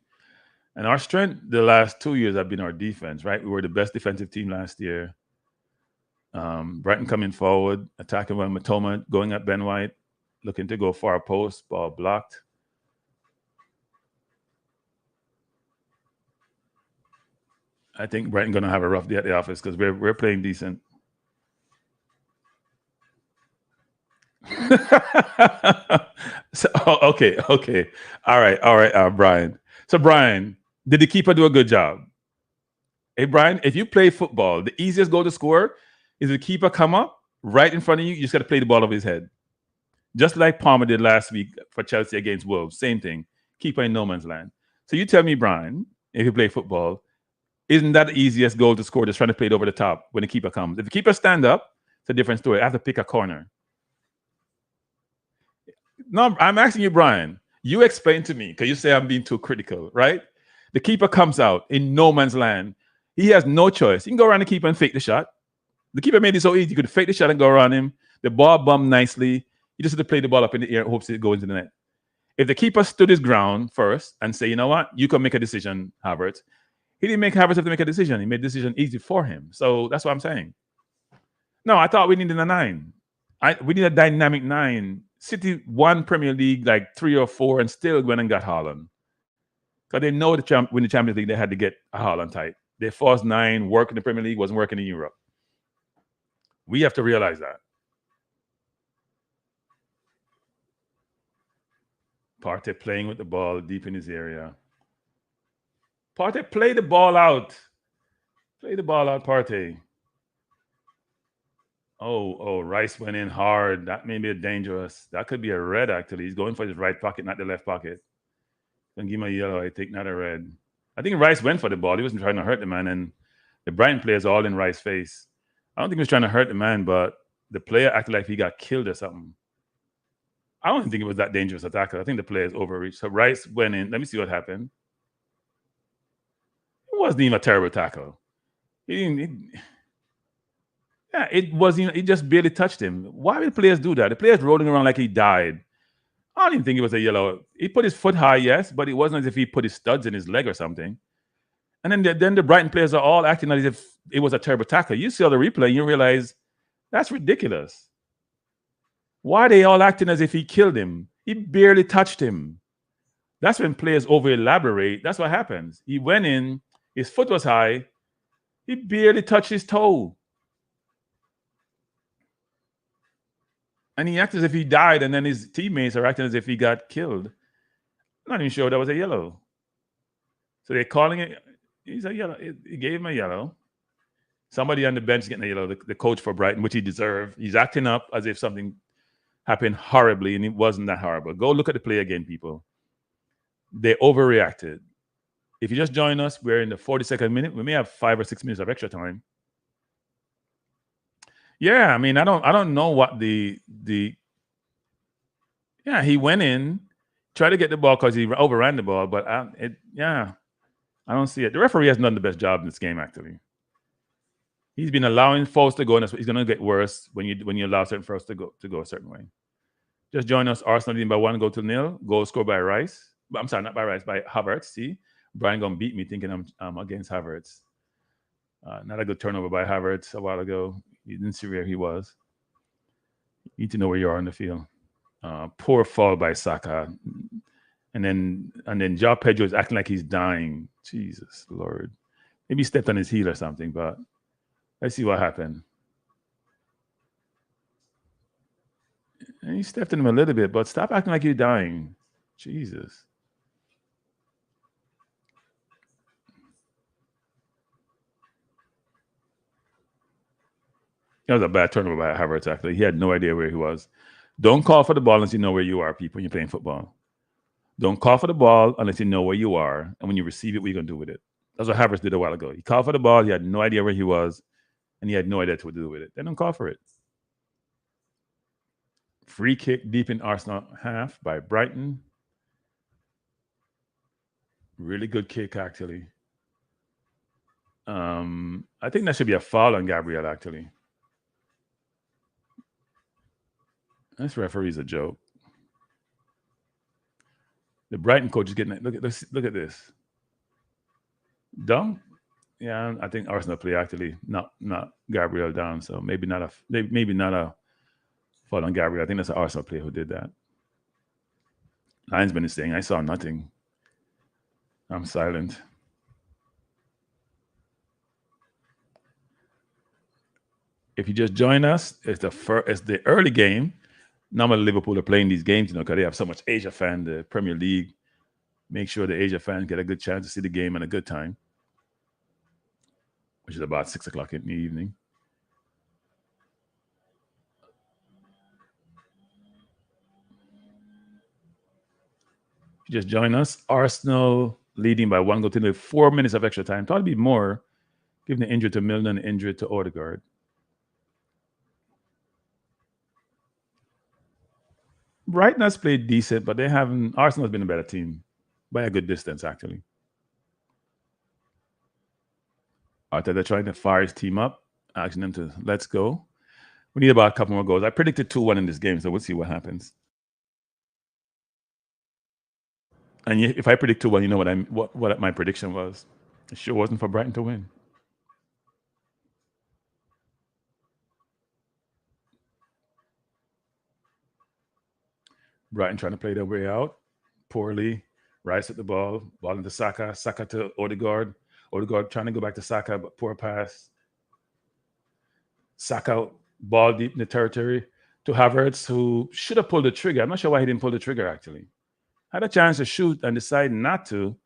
And our strength the last 2 years have been our defense, right? We were the best defensive team last year. Brighton coming forward, attacking with Matoma, going at Ben White. looking to go far post, ball blocked. I think Brighton gonna have a rough day at the office because we're playing decent. So, okay, all right, Brian. So Brian, did the keeper do a good job? Hey Brian, if you play football, the easiest goal to score is the keeper come up right in front of you. You just got to play the ball over his head, just like Palmer did last week for Chelsea against Wolves. Same thing, keeper in no man's land. So you tell me, Brian, if you play football, isn't that the easiest goal to score? Just trying to play it over the top when the keeper comes. If the keeper stand up, it's a different story. I have to pick a corner. No, I'm asking you, Brian. You explain to me because you say I'm being too critical, right? The keeper comes out in no man's land. He has no choice. He can go around the keeper and fake the shot. The keeper made it so easy. You could fake the shot and go around him. The ball bumped nicely. You just have to play the ball up in the air and hopes it goes into the net. If the keeper stood his ground first and say, you know what, you can make a decision, Havertz. He didn't make Havertz have to make a decision. He made the decision easy for him. So that's what I'm saying. No, I thought we needed a 9. We need a dynamic 9. City won Premier League like 3 or 4 and still went and got Haaland. Because they know win the Champions League, they had to get a Haaland type. Their false 9 work in the Premier League wasn't working in Europe. We have to realize that. Partey playing with the ball deep in his area. Partey, play the ball out. Play the ball out, Partey. Oh, Rice went in hard. That may be dangerous. That could be a red, actually. He's going for his right pocket, not the left pocket. Don't give him a yellow, I think, not a red. I think Rice went for the ball. He wasn't trying to hurt the man, and the Brighton players all in Rice's face. I don't think he was trying to hurt the man, but the player acted like he got killed or something. I don't think it was that dangerous a tackle. I think the players overreached. So Rice went in. Let me see what happened. It wasn't even a terrible tackle. It wasn't. It just barely touched him. Why would the players do that? The players rolling around like he died. I don't even think it was a yellow. He put his foot high, yes, but it wasn't as if he put his studs in his leg or something. And then the Brighton players are all acting as if it was a terrible tackle. You see all the replay, and you realize that's ridiculous. Why are they all acting as if he killed him? He barely touched him. That's when players over-elaborate. That's what happens. He went in, his foot was high, he barely touched his toe. And he acted as if he died, and then his teammates are acting as if he got killed. I'm not even sure that was a yellow. So they're calling it, he's a yellow. He gave him a yellow. Somebody on the bench getting a yellow, the coach for Brighton, which he deserved. He's acting up as if something happened horribly, and it wasn't that horrible. Go look at the play again, people. They overreacted. If you just join us, we're in the 42nd minute. We may have 5 or 6 minutes of extra time. Yeah, I mean, I don't know what he went in, tried to get the ball because he overran the ball, but I don't see it. The referee has done the best job in this game, actually. He's been allowing fouls to go, and it's going to get worse when you allow certain fouls to go a certain way. Just join us. Arsenal leading by 1 goal to 0. Goal scored by Rice. I'm sorry, not by Rice, by Havertz. See, Brian gonna beat me thinking I'm against Havertz. Not a good turnover by Havertz a while ago. You didn't see where he was. You need to know where you are on the field. Poor fall by Saka, and then Joao Pedro is acting like he's dying. Jesus Lord, maybe he stepped on his heel or something. But let's see what happened. And he stepped in him a little bit, but stop acting like you're dying. Jesus. That was a bad turnover by Havertz, actually. He had no idea where he was. Don't call for the ball unless you know where you are, people, when you're playing football. Don't call for the ball unless you know where you are. And when you receive it, what are you going to do with it? That's what Havertz did a while ago. He called for the ball. He had no idea where he was. And he had no idea what to do with it. Then don't call for it. Free kick deep in Arsenal half by Brighton. Really good kick, actually. I think that should be a foul on Gabriel, actually. This referee's a joke. The Brighton coach is getting it. Look at this. Dumb? Yeah, I think Arsenal play actually not Gabriel down, so maybe not a Fall on Gabriel. I think that's an Arsenal player who did that. Linesman is saying, I saw nothing. I'm silent. If you just join us, it's the early game. Normally Liverpool are playing these games, because they have so much Asia fan, the Premier League. Make sure the Asia fans get a good chance to see the game at a good time, which is about 6 o'clock in the evening. If you just join us, Arsenal leading by 1 goal to 4 minutes of extra time. Thought it'd be more, given the injury to Milner and the injury to Odegaard. Brighton has played decent, but Arsenal has been a better team by a good distance, actually. They're trying to fire his team up, asking them to let's go. We need about a couple more goals. I predicted 2-1 in this game, so we'll see what happens. And if I predict 2-1, you know what my prediction was. It sure wasn't for Brighton to win. Brighton trying to play their way out poorly. Rice at the ball into Saka. Saka to Odegaard. Odegaard trying to go back to Saka, but poor pass. Saka ball deep in the territory to Havertz, who should have pulled the trigger. I'm not sure why he didn't pull the trigger, actually. Had a chance to shoot and decided not to.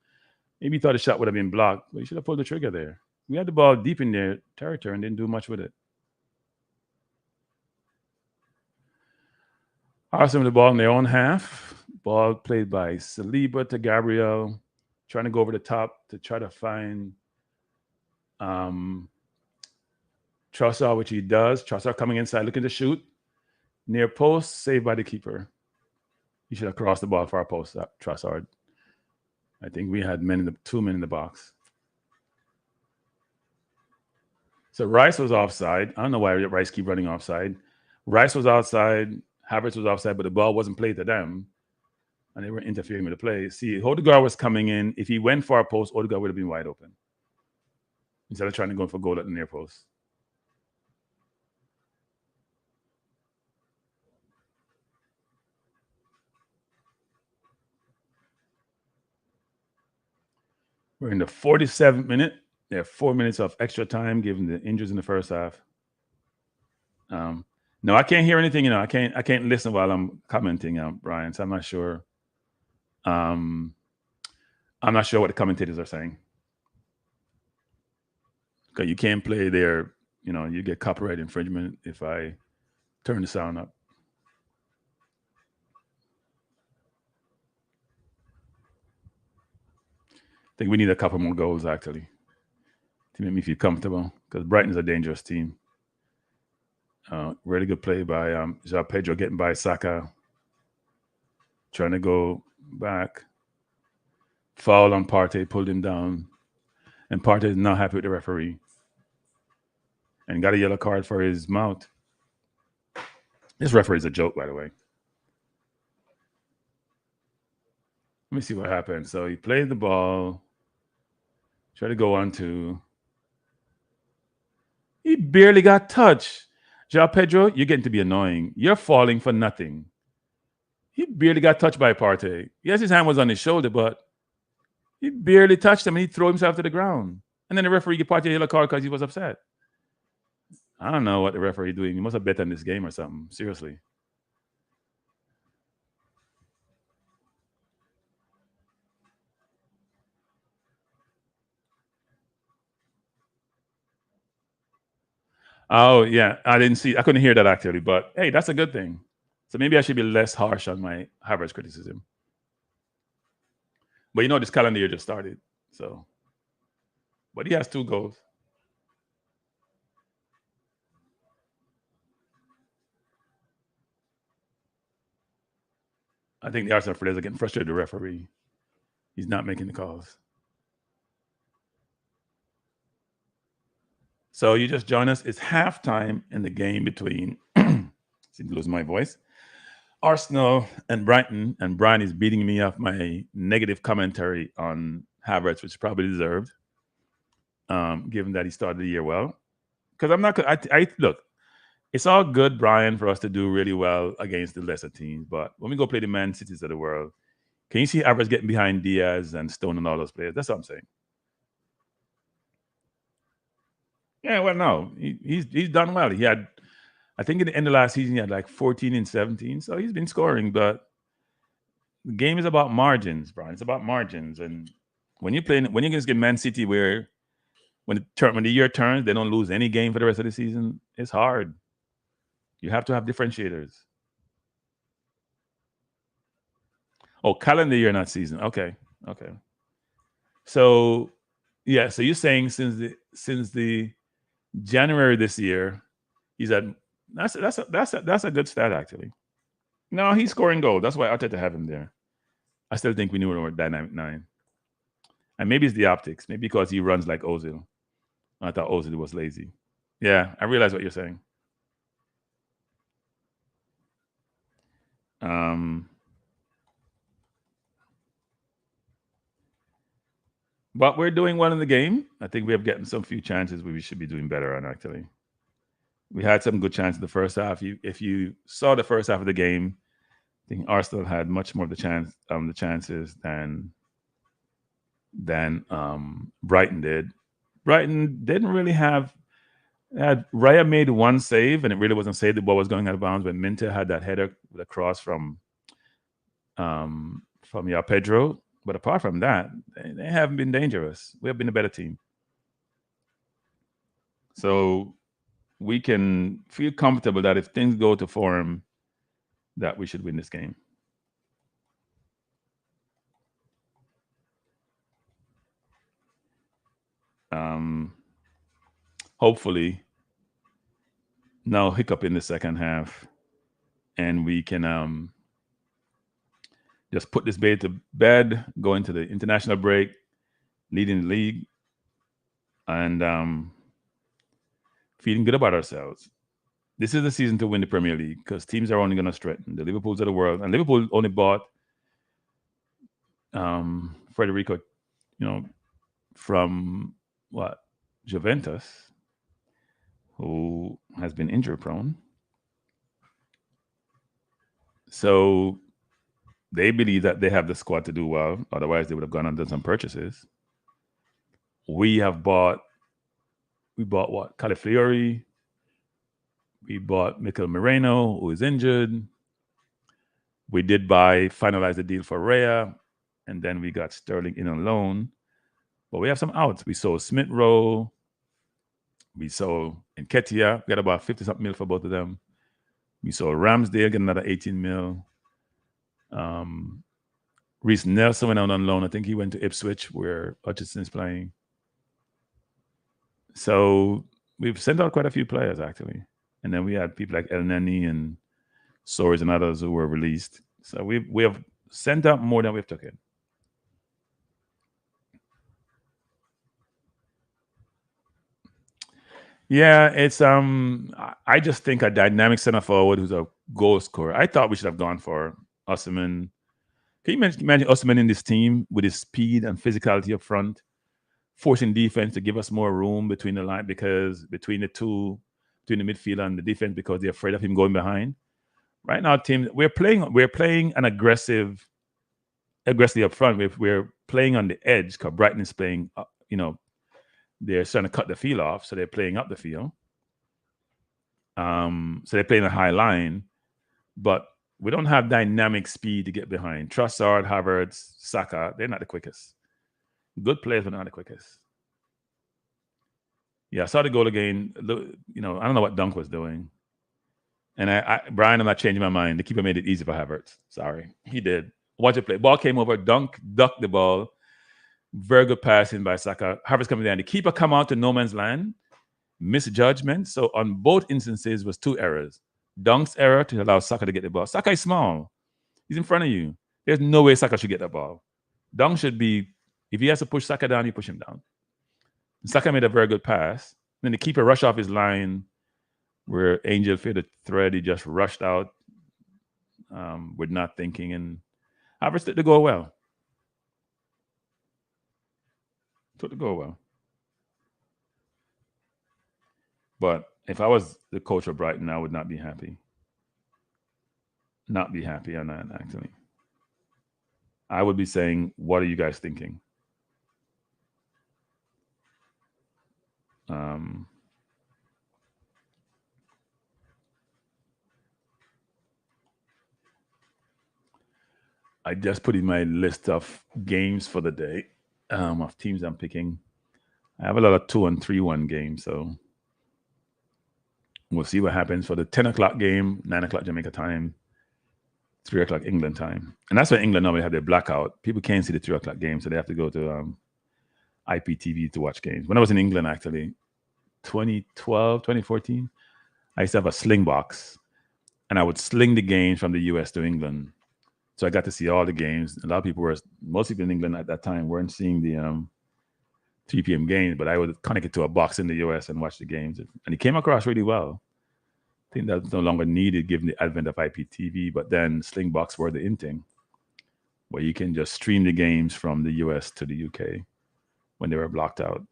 Maybe he thought the shot would have been blocked, but he should have pulled the trigger there. We had the ball deep in their territory and didn't do much with it. Arsenal with the ball in their own half. Ball played by Saliba to Gabriel, trying to go over the top to try to find Trossard, which he does. Trossard coming inside, looking to shoot. Near post, saved by the keeper. He should have crossed the ball for our post, Trossard. I think we had 2 men in the box. So Rice was offside. I don't know why Rice keep running offside. Rice was outside. Havertz was offside, but the ball wasn't played to them. And they were interfering with the play. See, Odegaard was coming in. If he went for our post, Odegaard would have been wide open. Instead of trying to go for goal at the near post. We're in the 47th minute. There are 4 minutes of extra time given the injuries in the first half. No, I can't hear anything. I can't listen while I'm commenting, Brian. So I'm not sure. I'm not sure what the commentators are saying. Okay, you can't play there. You get copyright infringement if I turn the sound up. I think we need a couple more goals, actually, to make me feel comfortable, because Brighton's a dangerous team. Really good play by João Pedro, getting by Saka, trying to go back. Foul on Partey, pulled him down, and Partey is not happy with the referee and got a yellow card for his mouth. This referee is a joke, by the way. Let me see what happened. So he played the ball, tried to go on to. He barely got touched. João Pedro, you're getting to be annoying. You're falling for nothing. He barely got touched by Partey. Yes, his hand was on his shoulder, but he barely touched him and he threw himself to the ground. And then the referee gave Partey a yellow card because he was upset. I don't know what the referee doing. He must have bet on this game or something. Seriously. Oh, yeah. I couldn't hear that actually, but hey, that's a good thing. So maybe I should be less harsh on my Havertz criticism. But this calendar year just started. So, but he has 2 goals. I think the Arsenal players are getting frustrated with the referee. He's not making the calls. So you just join us. It's halftime in the game between, seem to lose my voice, Arsenal and Brighton. And Brian is beating me off my negative commentary on Havertz, which probably deserved, given that he started the year well. Because I'm not. Look, It's all good, Brian, for us to do really well against the lesser teams. But when we go play the Man Cities of the world, can you see Alvarez getting behind Diaz and Stone and all those players? That's what I'm saying. Yeah, well, no, he's done well. He had, I think, in the end of last season, he had like 14 and 17. So he's been scoring, but the game is about margins, Brian. It's about margins. And when you're playing, when you're against Man City, where when the year turns, they don't lose any game for the rest of the season. It's hard. You have to have differentiators. Oh, calendar year, not season. Okay, okay. So, yeah. So you're saying since the January this year, he's at that's a good stat actually. No, he's scoring goals. That's why I tried to have him there. I still think we knew we were dynamic nine, and maybe it's the optics. Maybe because he runs like Ozil. I thought Ozil was lazy. Yeah, I realize what you're saying. Um, but we're doing well in the game. I think we have gotten some few chances we should be doing better on. Actually, we had some good chances in the first half. If you saw the first half of the game, I think Arsenal had much more of the chances than Brighton did. Brighton didn't really have. Raya made one save, and it really wasn't saved. The ball was going out of bounds when Minter had that header with a cross from Pedro. But apart from that, they haven't been dangerous. We have been a better team, so we can feel comfortable that if things go to form, that we should win this game. Um, hopefully, no hiccup in the second half, and we can just put this baby to bed, go into the international break, leading the league, and feeling good about ourselves. This is the season to win the Premier League because teams are only going to strengthen. The Liverpools of the world, and Liverpool only bought Federico, from what, Juventus, who has been injury prone. So they believe that they have the squad to do well. Otherwise, they would have gone and done some purchases. We bought what? Calafiori. We bought Mikel Moreno, who is injured. We did finalize the deal for Raya, and then we got Sterling in on loan. But we have some outs. We sold Smith Rowe. We sold Nketiah. We got about 50 something mil for both of them. We sold Ramsdale, get another 18 mil. Reece Nelson went out on loan. I think he went to Ipswich, where Hutchinson's playing. So we've sent out quite a few players, actually. And then we had people like El Neni and Soares and others who were released. So we have sent out more than we've taken. Yeah, it's I just think a dynamic center forward who's a goal scorer. I thought we should have gone for Osimhen. Can you imagine Osimhen in this team with his speed and physicality up front, forcing defense to give us more room between the line between the midfield and the defense because they're afraid of him going behind. Right now, team we're playing an aggressively up front. We're playing on the edge because Brighton is playing. They're trying to cut the field off, so they're playing up the field. So they're playing a high line, but we don't have dynamic speed to get behind. Trossard, Havertz, Saka, they're not the quickest. Good players, but not the quickest. Yeah, I saw the goal again. I don't know what Dunk was doing. And Brian, I'm not changing my mind. The keeper made it easy for Havertz. Sorry, he did. Watch it play. Ball came over. Dunk ducked the ball. Very good passing by Saka. Havertz coming down. The keeper come out to no man's land. Misjudgment. So on both instances was two errors. Dunk's error to allow Saka to get the ball. Saka is small. He's in front of you. There's no way Saka should get the ball. Dunk should be, if he has to push Saka down, you push him down. Saka made a very good pass. Then the keeper rushed off his line where Angel feared a thread. He just rushed out with not thinking. And Havertz took the goal well. But If I was the coach of Brighton, I would not be happy. Not be happy on that, actually. I would be saying, what are you guys thinking? I just put in my list of games for the day, of teams I'm picking. I have a lot of 2-3-1 games, so we'll see what happens for the 10 o'clock game, 9 o'clock Jamaica time, 3 o'clock England time. And that's when England normally have their blackout. People can't see the 3 o'clock game, so they have to go to IPTV to watch games. When I was in England, actually, 2012, 2014, I used to have a sling box, and I would sling the games from the US to England. So I got to see all the games. A lot of people most people in England at that time weren't seeing the 3 p.m. games, but I would connect it to a box in the US and watch the games. And it came across really well. I think that's no longer needed given the advent of IPTV, but then Slingbox were the in thing, where you can just stream the games from the US to the UK when they were blocked out.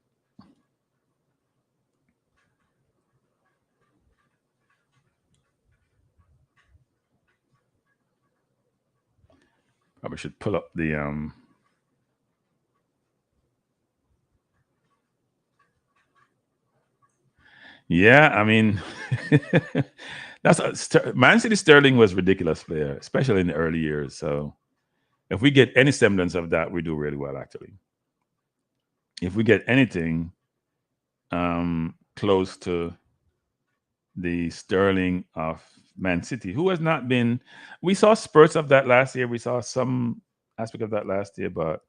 Probably should pull up the yeah, I mean, Man City Sterling was a ridiculous player, especially in the early years. So if we get any semblance of that, we do really well, actually. If we get anything close to the Sterling of Man City, who has not been, we saw spurts of that last year. We saw some aspect of that last year, but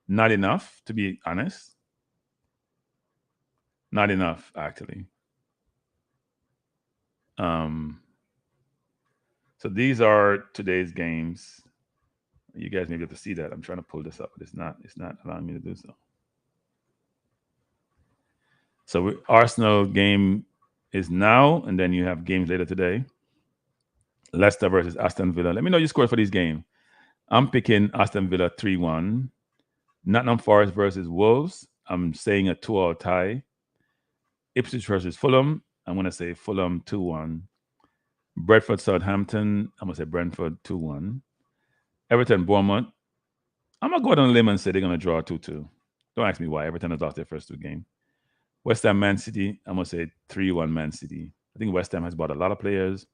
not enough, to be honest. Not enough, actually. So these are today's games. You guys may be able to see that. I'm trying to pull this up, but it's not allowing me to do so. So Arsenal game is now, and then you have games later today. Leicester versus Aston Villa. Let me know your score for these games. I'm picking Aston Villa 3-1. Nottingham Forest versus Wolves. I'm saying a 2-2 tie. Ipswich versus Fulham. I'm going to say Fulham 2-1. Brentford Southampton. I'm going to say Brentford 2-1. Everton Bournemouth. I'm going to go out on a limb and say they're going to draw 2-2. Don't ask me why. Everton has lost their first 2 games. West Ham Man City. I'm going to say 3-1 Man City. I think West Ham has bought a lot of players.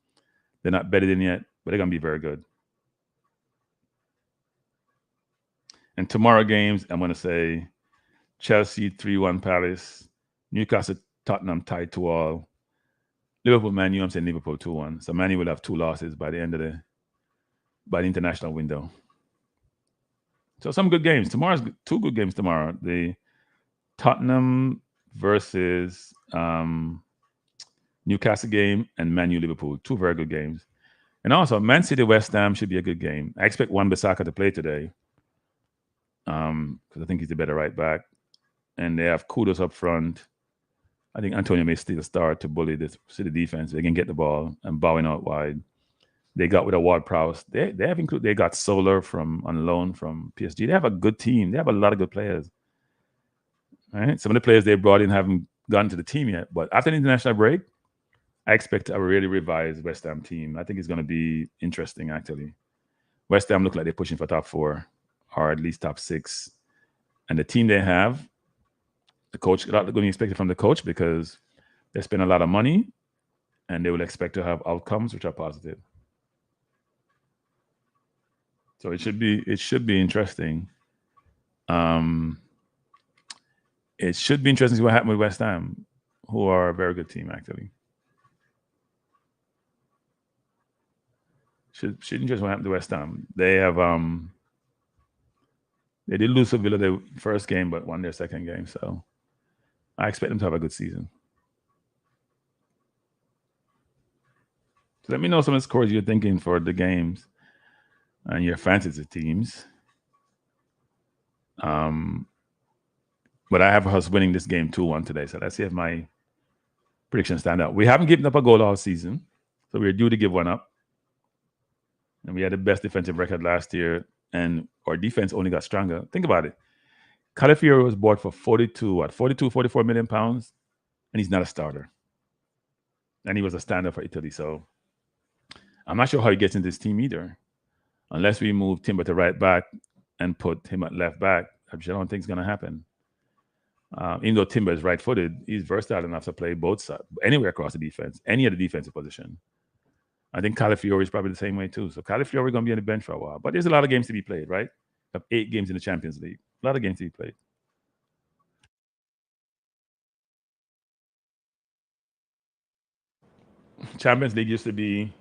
They're not bedded in yet, but they're going to be very good. And tomorrow games, I'm going to say Chelsea 3-1 Palace, Newcastle Tottenham tied 2-2, Liverpool Man U. I'm saying Liverpool 2-1. So Man U will have 2 losses by the end of the international window. So some good games. Tomorrow's 2 good games tomorrow. The Tottenham versus Newcastle game and Man U Liverpool. 2 very good games. And also Man City West Ham should be a good game. I expect Wan-Bissaka to play today. Because I think he's the better right back. And they have Kudos up front. I think Antonio may still start to bully the City defense. They can get the ball and bowing out wide. They got with a Ward-Prowse. They got Solar on loan from PSG. They have a good team. They have a lot of good players. Right? Some of the players they brought in haven't gotten to the team yet. But after the international break, I expect a really revised West Ham team. I think it's going to be interesting, actually. West Ham look like they're pushing for top 4 or at least top 6. And the team they have, the coach, a lot going to be expected from the coach because they spend a lot of money and they will expect to have outcomes which are positive. So it should be interesting. It should be interesting to see what happened with West Ham, who are a very good team, actually. Should interest what happened to West Ham. They have they did lose to Villa their first game, but won their second game. So I expect them to have a good season. So let me know some of the scores you're thinking for the games and your fantasy teams. But I have us winning this game 2-1 today. So let's see if my predictions stand out. We haven't given up a goal all season, so we're due to give one up. And we had the best defensive record last year, and our defense only got stronger. Think about it. Calafiori was bought for 44 million pounds, and he's not a starter. and he was a stand-up for Italy. So I'm not sure how he gets into this team either, unless we move Timber to right back and put him at left back. I don't think it's going to happen. Even though Timber is right-footed, he's versatile enough to play both sides, anywhere across the defense, any other defensive position. I think Calafiori is probably the same way too. So Calafiori is going to be on the bench for a while. But there's a lot of games to be played, right? We have 8 games in the Champions League. A lot of games to be played. Champions League used to be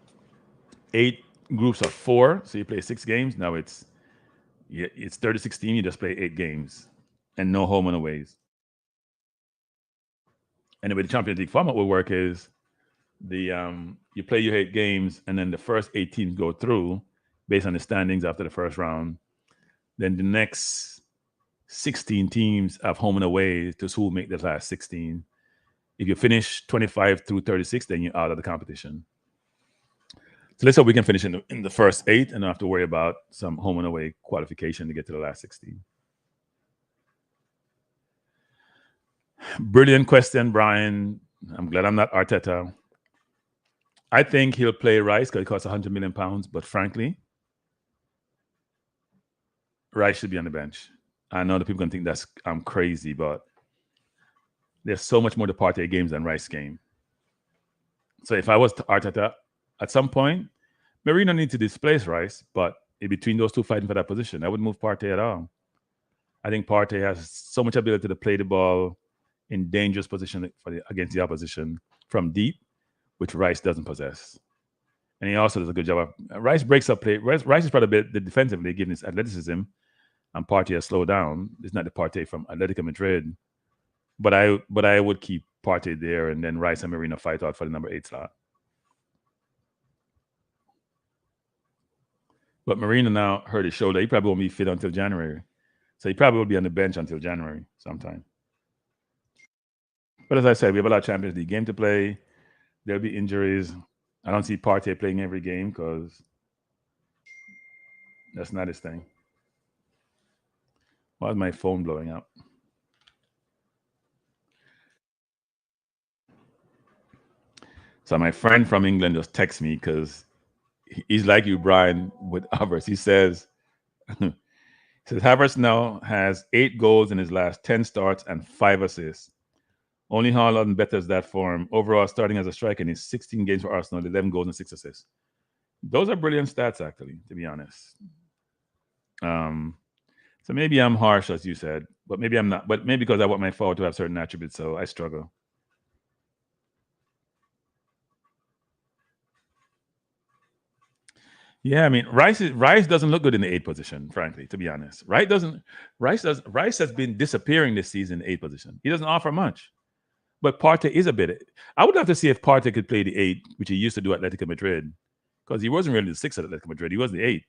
8 groups of 4, so you play 6 games. Now it's 30-16. You just play 8 games and no home and aways. And the way the Champions League format will work is you play your 8 games, and then the first 8 teams go through based on the standings after the first round. Then the next 16 teams have home and away to who will make the last 16. If you finish 25 through 36, then you're out of the competition. So let's hope we can finish in the first 8 and not have to worry about some home and away qualification to get to the last 16. Brilliant question, Brian. I'm glad I'm not Arteta. I think he'll play Rice because it costs £100 million. But frankly, Rice should be on the bench. I know that people can think I'm crazy, but there's so much more to Partey games than Rice game. So if I was to Arteta, at some point, Marino needs to displace Rice, but in between those two fighting for that position, I wouldn't move Partey at all. I think Partey has so much ability to play the ball in dangerous position against the opposition from deep, which Rice doesn't possess. And he also does a good job of Rice breaks up play. Rice is probably a bit defensively given his athleticism, and Partey has slowed down. It's not the Partey from Atletico Madrid. But I would keep Partey there, and then Rice and Marino fight out for the number 8 slot. But Marino now hurt his shoulder. He probably won't be fit until January. So he probably will be on the bench until January sometime. But as I said, we have a lot of Champions League game to play. There'll be injuries. I don't see Partey playing every game because that's not his thing. Why is my phone blowing up? So my friend from England just texted me because he's like you, Brian, with Havertz. He says, Havertz now has 8 goals in his last 10 starts and 5 assists. Only Haaland betters that form. Overall, starting as a striker in his 16 games for Arsenal, 11 goals and 6 assists. Those are brilliant stats, actually, to be honest. So maybe I'm harsh, as you said, but maybe I'm not. But maybe because I want my forward to have certain attributes, so I struggle. Yeah, I mean, Rice doesn't look good in the 8 position, frankly, to be honest. Rice has been disappearing this season in 8 position. He doesn't offer much. But Partey is a bit. I would have to see if Partey could play the 8, which he used to do at Atletico Madrid, because he wasn't really the 6 at Atletico Madrid. He was the 8,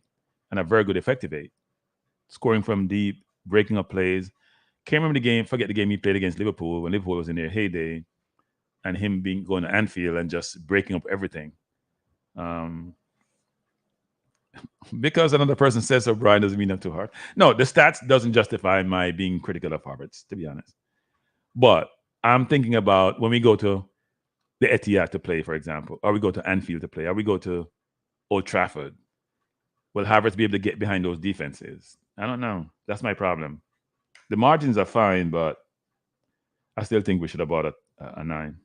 and a very good effective 8. Scoring from deep, breaking up plays. Can't remember the game, forget the game he played against Liverpool when Liverpool was in their heyday, and him going to Anfield and just breaking up everything. Because another person says so, Brian, doesn't mean I'm too hard. No, the stats doesn't justify my being critical of Havertz, to be honest. But I'm thinking about when we go to the Etihad to play, for example, or we go to Anfield to play, or we go to Old Trafford. Will Havertz be able to get behind those defenses? I don't know. That's my problem. The margins are fine, but I still think we should have bought a 9.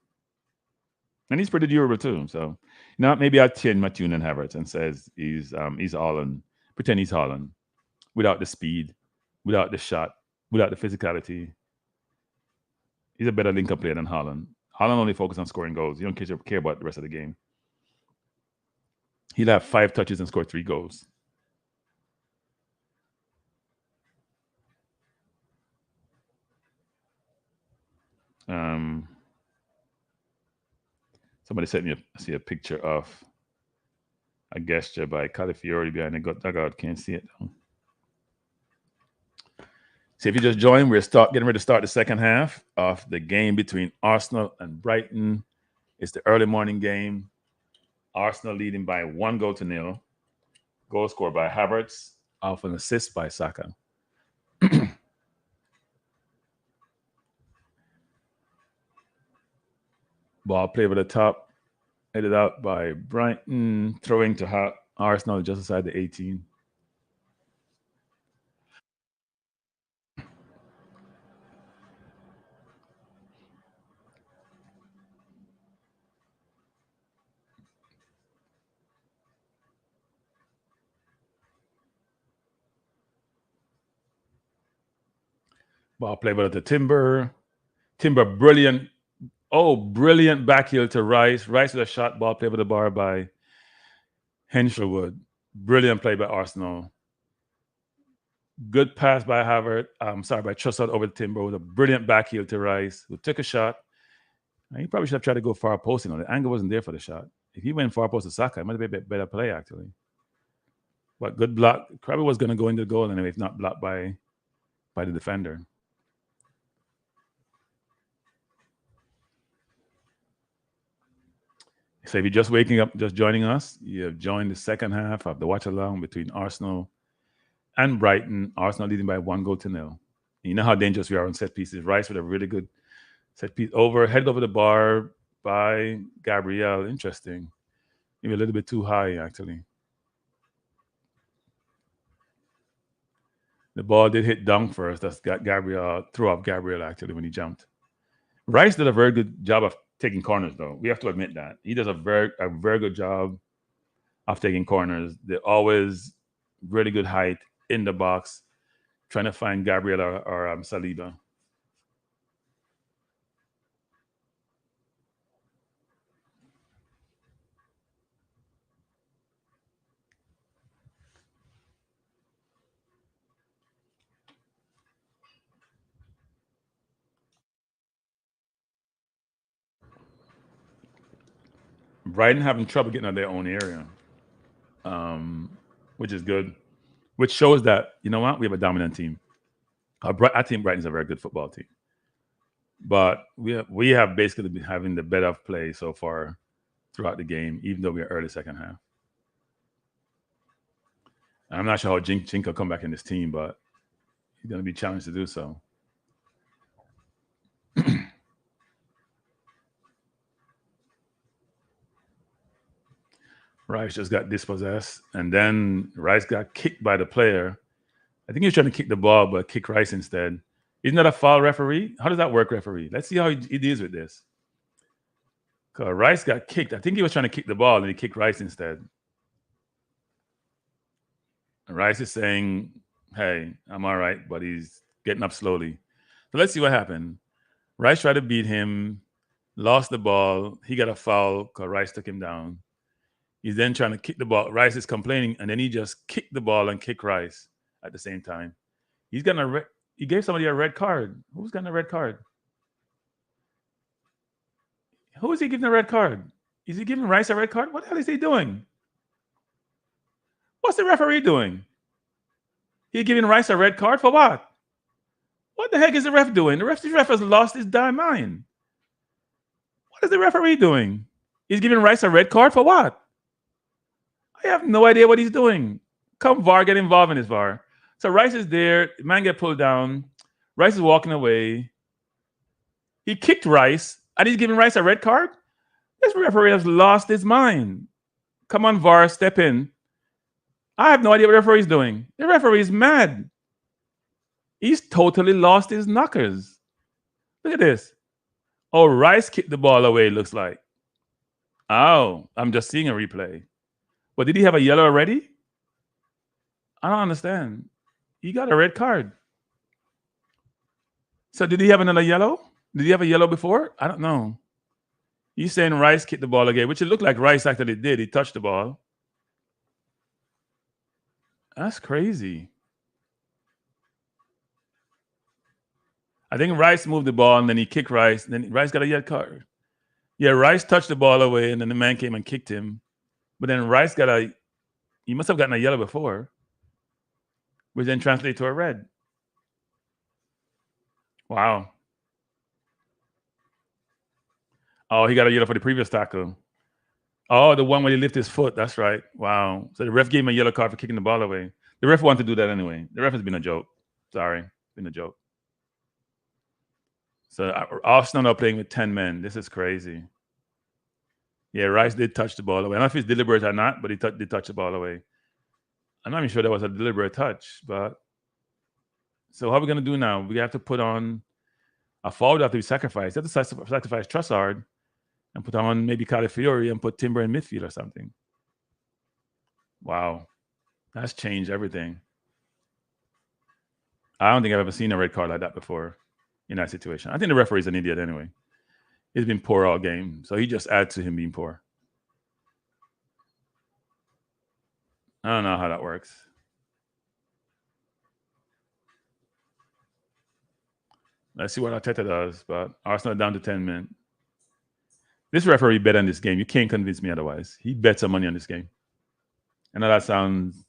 And he's pretty durable too. So now maybe I'll change my tune and Havertz and says he's Haaland. Pretend he's Haaland without the speed, without the shot, without the physicality. He's a better link-up player than Haaland. Haaland only focuses on scoring goals. He don't care about the rest of the game. He'll have 5 touches and score 3 goals. Somebody sent me a picture of a gesture by Calafiori behind the dugout. Can't see it though. So if you just joined, we're getting ready to start the second half of the game between Arsenal and Brighton. It's the early morning game. Arsenal leading by 1-0. Goal scored by Havertz, off an assist by Saka. Ball play over the top. Headed out by Brighton, throwing to Arsenal just inside the 18. Ball played by the Timber. Timber, brilliant. Oh, brilliant back heel to Rice. Rice with a shot ball played with the bar by Henshelwood. Brilliant play by Arsenal. Good pass by by Trussard over the Timber with a brilliant back heel to Rice, who took a shot. And he probably should have tried to go far post. The angle wasn't there for the shot. If he went far post to Saka, it might have been a better play, actually. But good block. Probably was going to go into the goal anyway, if not blocked by the defender. So if you're just waking up, just joining us, you have joined the second half of the watch-along between Arsenal and Brighton. Arsenal leading by 1-0. You know how dangerous we are on set pieces. Rice with a really good set piece headed over the bar by Gabriel. Interesting. Maybe a little bit too high, actually. The ball did hit dunk first. That's got Gabriel, threw off Gabriel, actually, when he jumped. Rice did a very good job of taking corners, though. We have to admit that. He does a very good job of taking corners. They're always really good height in the box, trying to find Gabriel or Saliba. Brighton having trouble getting out their own area, which is good, which shows that, you know what, we have a dominant team. I think Brighton's a very good football team. But we have basically been having the better of play so far throughout the game, even though we're early second half. And I'm not sure how Jink will come back in this team, but he's going to be challenged to do so. Rice just got dispossessed, and then Rice got kicked by the player. I think he was trying to kick the ball, but kick Rice instead. Isn't that a foul, referee? How does that work, referee? Let's see how he deals with this. Because Rice got kicked. I think he was trying to kick the ball, and he kicked Rice instead. And Rice is saying, hey, I'm all right, but he's getting up slowly. So let's see what happened. Rice tried to beat him, lost the ball. He got a foul because Rice took him down. He's then trying to kick the ball. Rice is complaining, and then he just kicked the ball and kicked Rice at the same time. He gave somebody a red card. Who's gotten a red card? Who is he giving a red card? Is he giving Rice a red card? What the hell is he doing? What's the referee doing? He giving Rice a red card for what? What the heck is the ref doing? The ref has lost his damn mind. What is the referee doing? He's giving Rice a red card for what? I have no idea what he's doing. Come VAR, get involved in this VAR. So Rice is there. The man get pulled down. Rice is walking away. He kicked Rice, and he's giving Rice a red card? This referee has lost his mind. Come on, VAR, step in. I have no idea what the referee's doing. The referee is mad. He's totally lost his knockers. Look at this. Oh, Rice kicked the ball away, it looks like. Oh, I'm just seeing a replay. But did he have a yellow already? I don't understand. He got a red card. So did he have another yellow? Did he have a yellow before? I don't know. He's saying Rice kicked the ball again, which it looked like Rice actually did. He touched the ball. That's crazy. I think Rice moved the ball, and then he kicked Rice. And then Rice got a yellow card. Yeah, Rice touched the ball away, and then the man came and kicked him. But then Rice he must have gotten a yellow before, which then translated to a red. Wow. Oh, he got a yellow for the previous tackle. Oh, the one where he lifted his foot. That's right. Wow. So the ref gave him a yellow card for kicking the ball away. The ref wanted to do that anyway. The ref has been a joke. Sorry. Been a joke. So Arsenal are playing with 10 men. This is crazy. Yeah, Rice did touch the ball away. I don't know if it's deliberate or not, but he did touch the ball away. I'm not even sure that was a deliberate touch, but so how are we going to do now? We have to put on a forward have to be sacrificed. You have to sacrifice Trussard and put on maybe Calafiori and put Timber in midfield or something. Wow. That's changed everything. I don't think I've ever seen a red card like that before in that situation. I think the referee's an idiot anyway. He's been poor all game, so he just adds to him being poor. I don't know how that works. Let's see what Arteta does, but Arsenal down to 10 men. This referee bet on this game. You can't convince me otherwise. He bet some money on this game. I know that sounds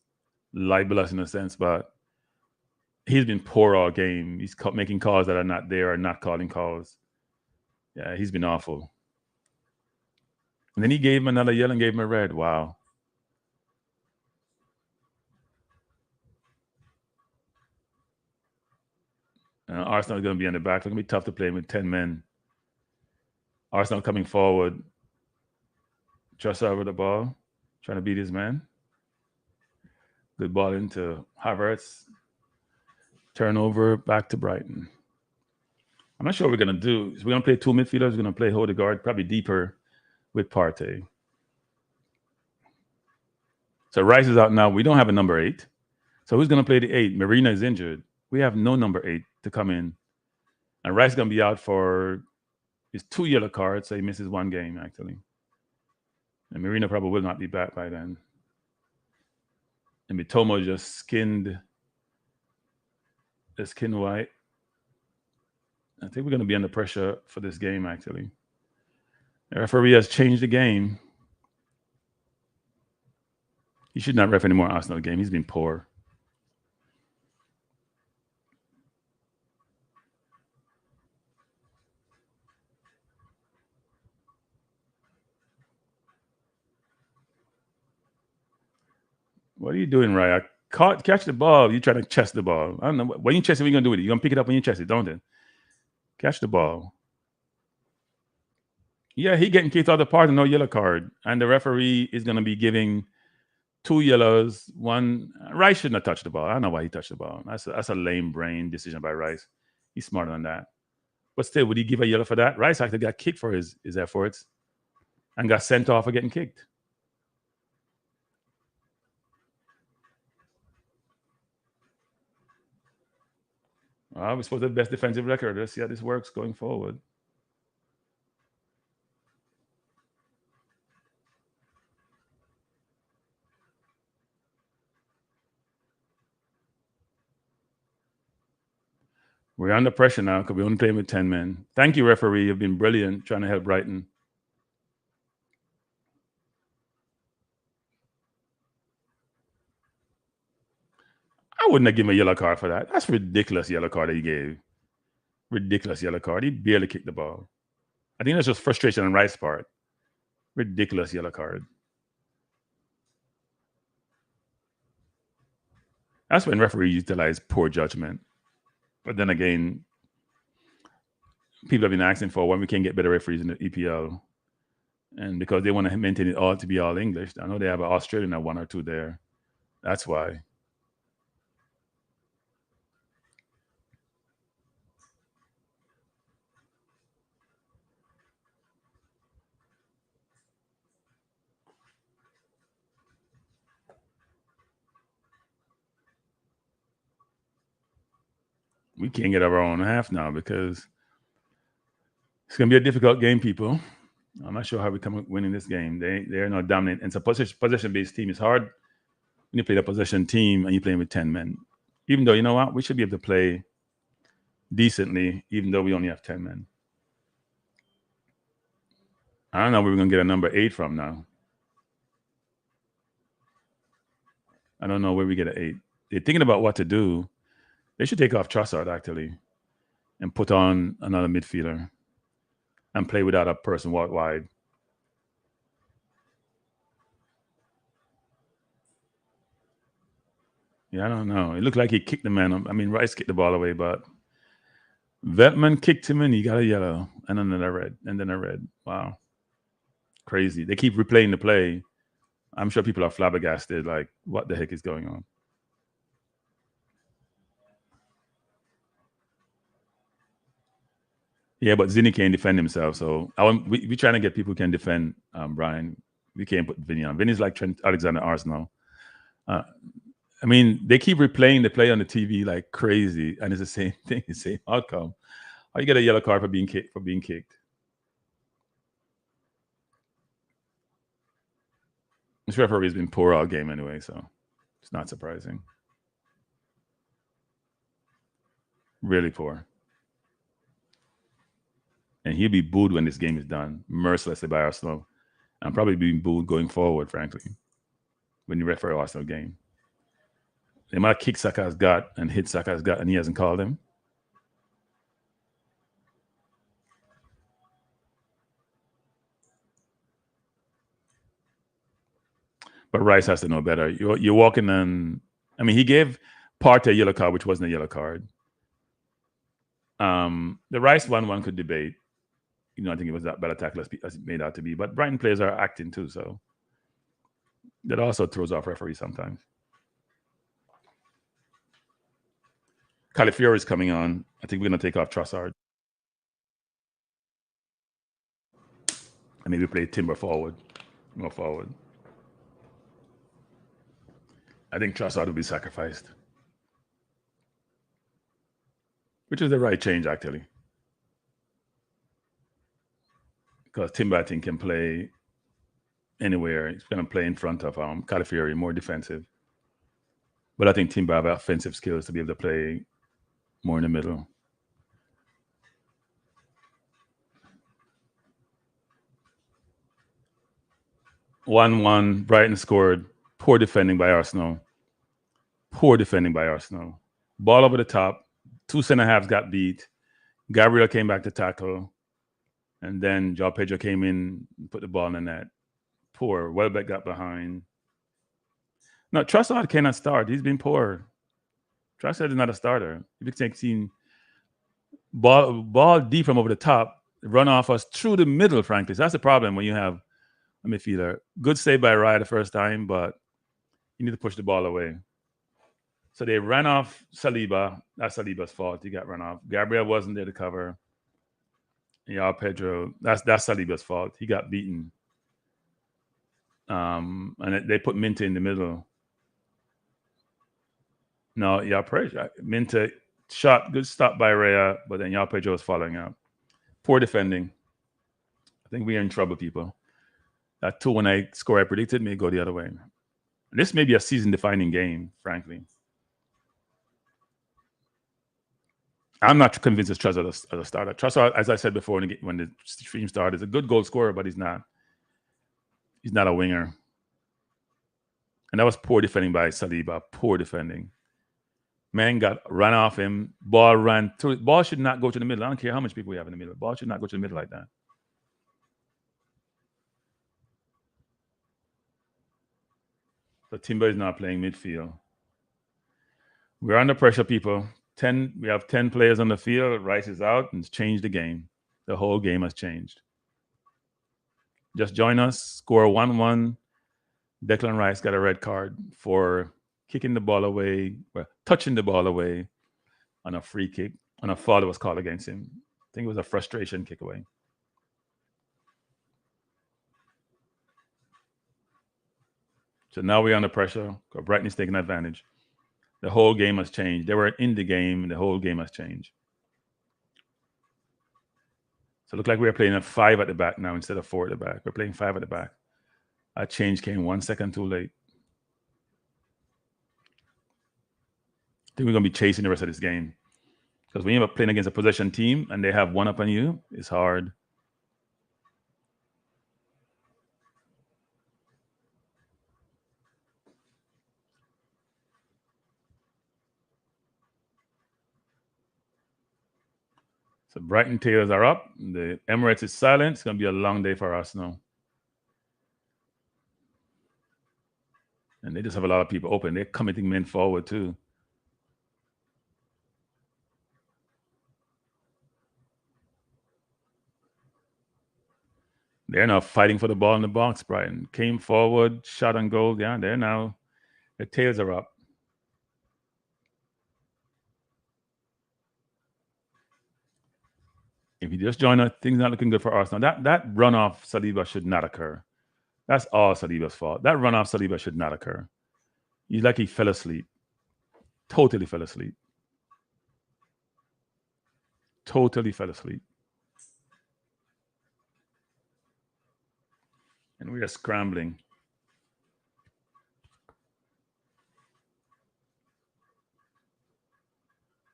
libelous in a sense, but he's been poor all game. He's making calls that are not there or not calling calls. Yeah, he's been awful. And then he gave him another yellow and gave him a red. Wow. Arsenal is going to be on the back. It's going to be tough to play with 10 men. Arsenal coming forward. Truss over the ball, trying to beat his man. Good ball into Havertz. Turnover back to Brighton. I'm not sure what we're going to do. So we're going to play two midfielders. We're going to play Odegaard, probably deeper with Partey. So Rice is out now. We don't have a number 8. So who's going to play the 8? Marina is injured. We have no number 8 to come in. And Rice is going to be out for his 2 yellow cards, so he misses 1 game, actually. And Marina probably will not be back by then. And Mitomo just skinned the skin white. I think we're going to be under pressure for this game, actually. The referee has changed the game. He should not ref any more Arsenal game. He's been poor. What are you doing, Raya? Catch the ball. You're trying to chest the ball. I don't know. When you chest it, what are you going to do with it? You're going to pick it up when you chest it, don't you? Catch the ball. Yeah, he getting kicked out of the park and no yellow card. And the referee is going to be giving 2 yellows, 1. Rice shouldn't have touched the ball. I don't know why he touched the ball. That's a lame brain decision by Rice. He's smarter than that. But still, would he give a yellow for that? Rice actually got kicked for his efforts and got sent off for getting kicked. We're supposed to have the best defensive record. Let's see how this works going forward. We're under pressure now because we're only playing with 10 men. Thank you, referee. You've been brilliant trying to help Brighton. I wouldn't have given him a yellow card for that. That's ridiculous yellow card that he gave. Ridiculous yellow card. He barely kicked the ball. I think that's just frustration on Rice's part. Ridiculous yellow card. That's when referees utilize poor judgment. But then again, people have been asking for when we can get better referees in the EPL. And because they want to maintain it all to be all English. I know they have an Australian or 1 or 2 there. That's why. We can't get our own half now because it's going to be a difficult game, people. I'm not sure how we come up winning this game. They're not dominant. And it's a possession-based team. It's hard when you play a possession team and you're playing with 10 men. Even though, you know what? We should be able to play decently, even though we only have 10 men. I don't know where we're going to get a number 8 from now. I don't know where we get an 8. They're thinking about what to do. They should take off Trossard, actually, and put on another midfielder and play without a person wide. Yeah, I don't know. It looked like he kicked the man. I mean, Rice kicked the ball away, but Veltman kicked him and he got a yellow and then a red and then a red. Wow. Crazy. They keep replaying the play. I'm sure people are flabbergasted, like, what the heck is going on? Yeah, but Zinni can't defend himself. So we trying to get people who can defend Brian. We can't put Vinny on. Vinny's like Trent Alexander-Arsenal. I mean, they keep replaying the play on the TV like crazy, and it's the same thing, the same outcome. How you get a yellow card for being kicked? This referee has been poor all game anyway, so it's not surprising. Really poor. And he'll be booed when this game is done, mercilessly by Arsenal. And probably being booed going forward, frankly, when you referee Arsenal game. They might kick Saka's gut and hit Saka's gut, and he hasn't called him. But Rice has to know better. You're walking on. I mean, he gave Partey a yellow card, which wasn't a yellow card. The Rice one could debate. I think it was that better tackle as it made out to be. But Brighton players are acting too, so that also throws off referees sometimes. Calafiori is coming on. I think we're going to take off Trossard. And maybe play Timber forward. More forward. I think Trossard will be sacrificed. Which is the right change, actually. Because Timber, I think, can play anywhere. He's going to play in front of Calafiori, more defensive. But I think Timber have offensive skills to be able to play more in the middle. One. Brighton scored. Poor defending by Arsenal. Ball over the top. 2 center halves got beat. Gabriel came back to tackle. And then João Pedro came in and put the ball in the net. Poor. Welbeck got behind. No, Trossard cannot start. He's been poor. Trossard is not a starter. You've been seeing ball deep from over the top, run off us through the middle, frankly. So that's the problem when you have a midfielder. Good save by Raya the first time, but you need to push the ball away. So they ran off Saliba. That's Saliba's fault. He got run off. Gabriel wasn't there to cover. Yeah, Pedro. That's Saliba's fault. He got beaten. And they put Minta in the middle. No, yeah, Pedro. Minta shot. Good stop by Raya, but then Yao Pedro was following up. Poor defending. I think we're in trouble, people. That 2-1 score I predicted may go the other way. This may be a season-defining game, frankly. I'm not convinced it's Trossard as a starter. Trossard, as I said before when the stream started, is a good goal scorer, but he's not a winger. And that was poor defending by Saliba. Poor defending. Man got run off him. Ball ran through. Ball should not go to the middle. I don't care how much people we have in the middle. Ball should not go to the middle like that. So Timber is not playing midfield. We're under pressure, people. We have 10 players on the field. Rice is out, and it's changed the game. The whole game has changed. Just join us. Score 1-1. Declan Rice got a red card for kicking the ball away, touching the ball away on a free kick, on a foul that was called against him. I think it was a frustration kick away. So now we're under pressure. Brighton is taking advantage. The whole game has changed. They were in the game. The whole game has changed. So it looked like we were playing a 5 at the back now instead of 4 at the back. We're playing 5 at the back. That change came 1 second too late. I think we're going to be chasing the rest of this game. Because when you're playing against a possession team and they have one up on you, it's hard. So Brighton tails are up. The Emirates is silent. It's going to be a long day for Arsenal. And they just have a lot of people open. They're committing men forward too. They're now fighting for the ball in the box. Brighton came forward, shot on goal. Yeah, they're now, their tails are up. If you just join us, things not looking good for Arsenal. That run off Saliba should not occur. That's all Saliba's fault. That run off Saliba should not occur. He's like he fell asleep. Totally fell asleep. Totally fell asleep. And we are scrambling.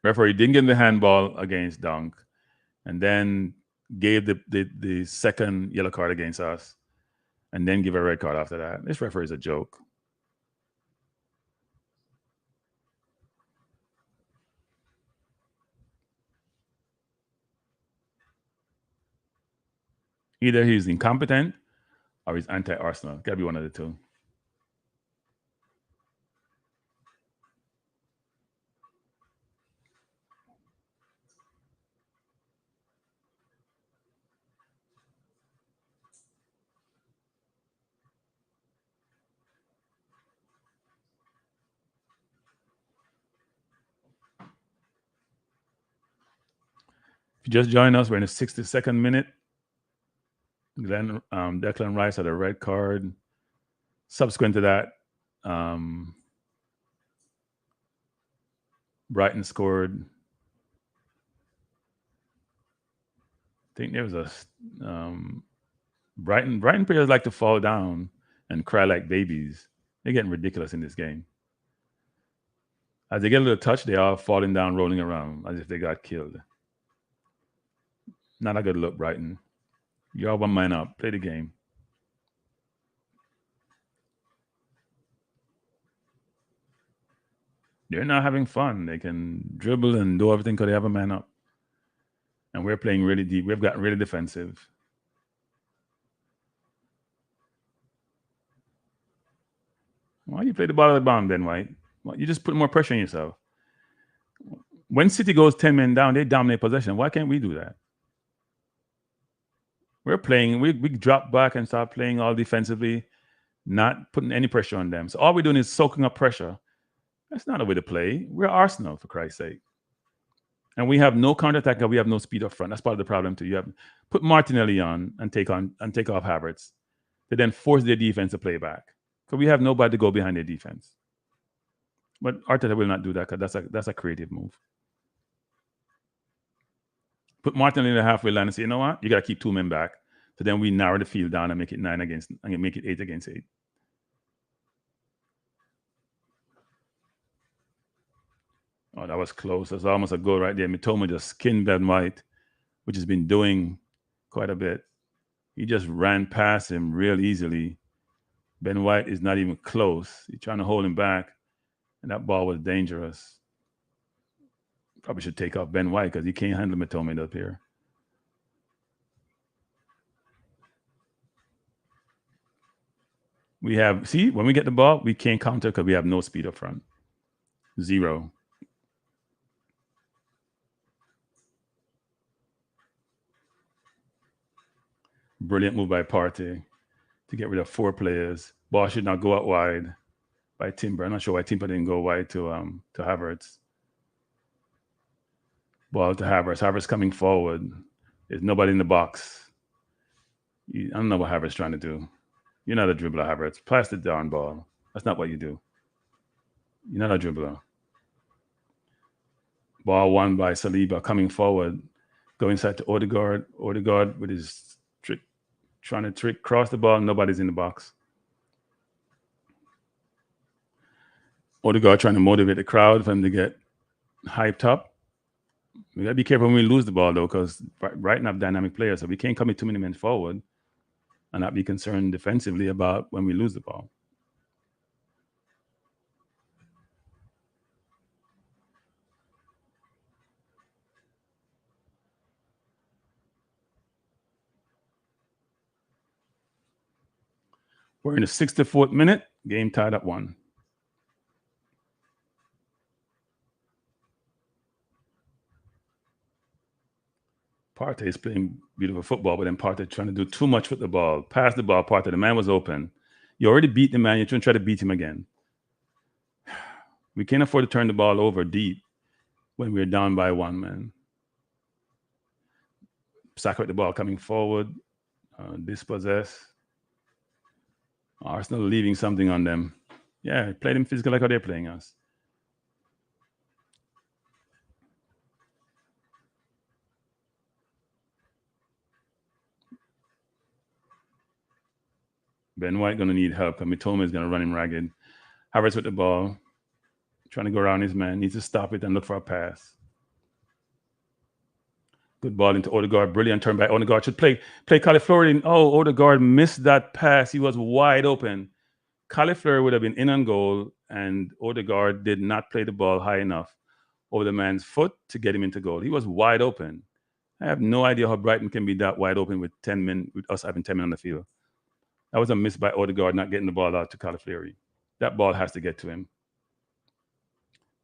Referee didn't get the handball against Dunk, and then gave the second yellow card against us, and then give a red card after that. This referee is a joke. Either he's incompetent or he's anti-Arsenal. Gotta be one of the two. If you just join us, we're in the 62nd minute. Declan Rice had a red card. Subsequent to that, Brighton scored. I think there was a Brighton players like to fall down and cry like babies. They're getting ridiculous in this game. As they get a little touch, they are falling down, rolling around as if they got killed. Not a good look, Brighton. You're 1 man up. Play the game. They're not having fun. They can dribble and do everything because they have a man up. And we're playing really deep. We've got really defensive. Why you play the ball of the bomb then, White? Well, you just put more pressure on yourself. When City goes 10 men down, they dominate possession. Why can't we do that? We're playing, we drop back and start playing all defensively, not putting any pressure on them. So all we're doing is soaking up pressure. That's not a way to play. We're Arsenal, for Christ's sake. And we have no counterattack and we have no speed up front. That's part of the problem too. You have put Martinelli on and take off Havertz. They then force their defense to play back. So we have nobody to go behind their defense. But Arteta will not do that because that's a creative move. Put Martinelli in the halfway line and say, you know what? You got to keep 2 men back. So then we narrow the field down and make it 8 against 8. Oh, that was close. That's almost a goal right there. Mitoma just skinned Ben White, which has been doing quite a bit. He just ran past him real easily. Ben White is not even close. He's trying to hold him back, and that ball was dangerous. Probably should take off Ben White because he can't handle Mitoma up here. We have, see, when we get the ball, we can't counter because we have no speed up front. 0. Brilliant move by Partey to get rid of 4 players. Ball should not go out wide by Timber. I'm not sure why Timber didn't go wide to Havertz. Ball to Havertz. Havertz coming forward. There's nobody in the box. I don't know what Havertz trying to do. You're not a dribbler, Havertz. Pass the down ball. That's not what you do. You're not a dribbler. Ball won by Saliba coming forward. Go inside to Odegaard. Odegaard with his trick, trying to cross the ball. Nobody's in the box. Odegaard trying to motivate the crowd for him to get hyped up. We got to be careful when we lose the ball, though, because Brighton have dynamic players, so we can't commit too many men forward and not be concerned defensively about when we lose the ball. We're in the 64th minute. Game tied up 1. Partey is playing beautiful football, but then Partey trying to do too much with the ball. Pass the ball, Partey. The man was open. You already beat the man. You're trying to try to beat him again. We can't afford to turn the ball over deep when we're down by one man. Saka with the ball coming forward. Dispossess. Arsenal leaving something on them. Yeah, play them physical like how they're playing us. Ben White going to need help. And Mitoma is going to run him ragged. Havertz with the ball. Trying to go around his man. Needs to stop it and look for a pass. Good ball into Odegaard. Brilliant turn by Odegaard. Should play Califlori. Oh, Odegaard missed that pass. He was wide open. Califlori would have been in on goal, and Odegaard did not play the ball high enough over the man's foot to get him into goal. He was wide open. I have no idea how Brighton can be that wide open with 10 men, with us having 10 men on the field. That was a miss by Odegaard, not getting the ball out to Califlori. That ball has to get to him.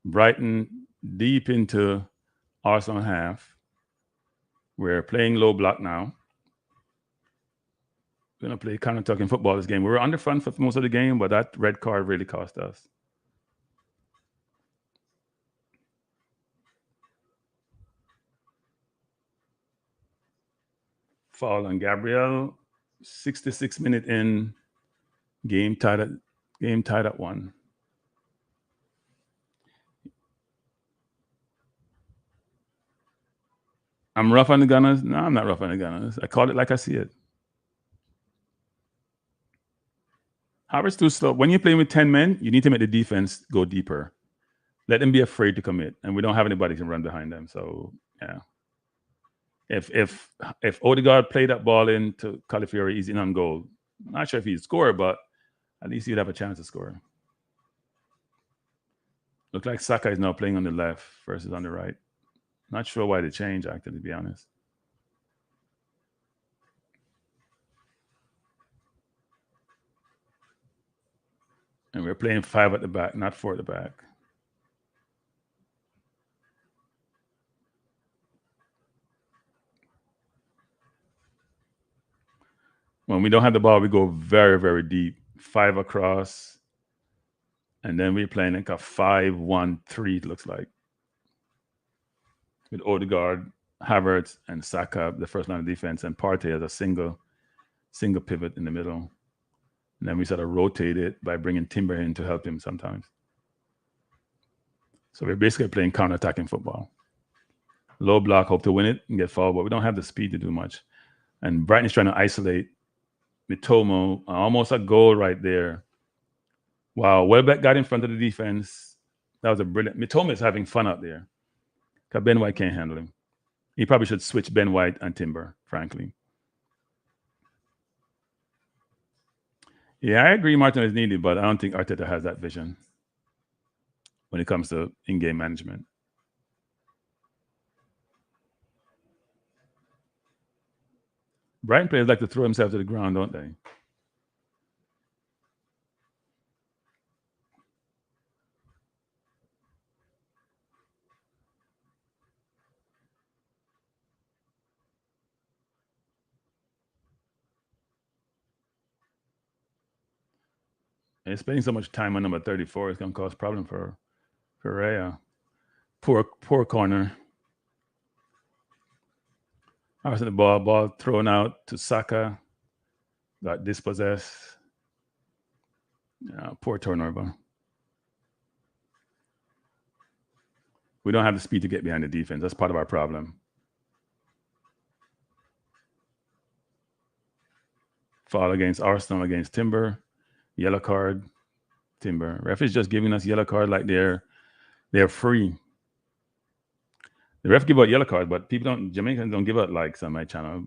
Brighton deep into Arsenal half. We're playing low block now. We're going to play counter-attacking football this game. We were under front for most of the game, but that red card really cost us. Foul on Gabriel. 66 minute in. Game tied at 1. I'm rough on the Gunners. No, I'm not rough on the Gunners. I call it like I see it. Havertz too slow. When you're playing with 10 men, you need to make the defense go deeper. Let them be afraid to commit, and we don't have anybody to run behind them. So yeah, if Odegaard played that ball into Calafiori, he's in on goal. I'm not sure if he'd score, but at least he'd have a chance to score. Look like Saka is now playing on the left versus on the right. Not sure why they changed, actually, to be honest. And we're playing 5 at the back, not 4 at the back. When we don't have the ball, we go very, very deep. 5 across. And then we're playing like a 5-1-3, it looks like. With Odegaard, Havertz, and Saka, the first line of defense, and Partey as a single pivot in the middle. And then we sort of rotate it by bringing Timber in to help him sometimes. So we're basically playing counter-attacking football. Low block, hope to win it and get fouled, but we don't have the speed to do much. And Brighton is trying to isolate Mitoma. Almost a goal right there. Wow, Welbeck got in front of the defense. That was a brilliant. Mitoma is having fun out there. Because Ben White can't handle him. He probably should switch Ben White and Timber, frankly. Yeah, I agree Martin is needed, but I don't think Arteta has that vision when it comes to in-game management. Brighton players like to throw themselves to the ground, don't they? And spending so much time on number 34 is going to cause a problem for Raya. Poor corner. Obviously, the ball thrown out to Saka. Got dispossessed. Poor turnover. We don't have the speed to get behind the defense. That's part of our problem. Foul against Arsenal, against Timber. Yellow card, Timber. Ref is just giving us yellow card like they're free. The ref give out yellow card, but Jamaicans don't give out likes on my channel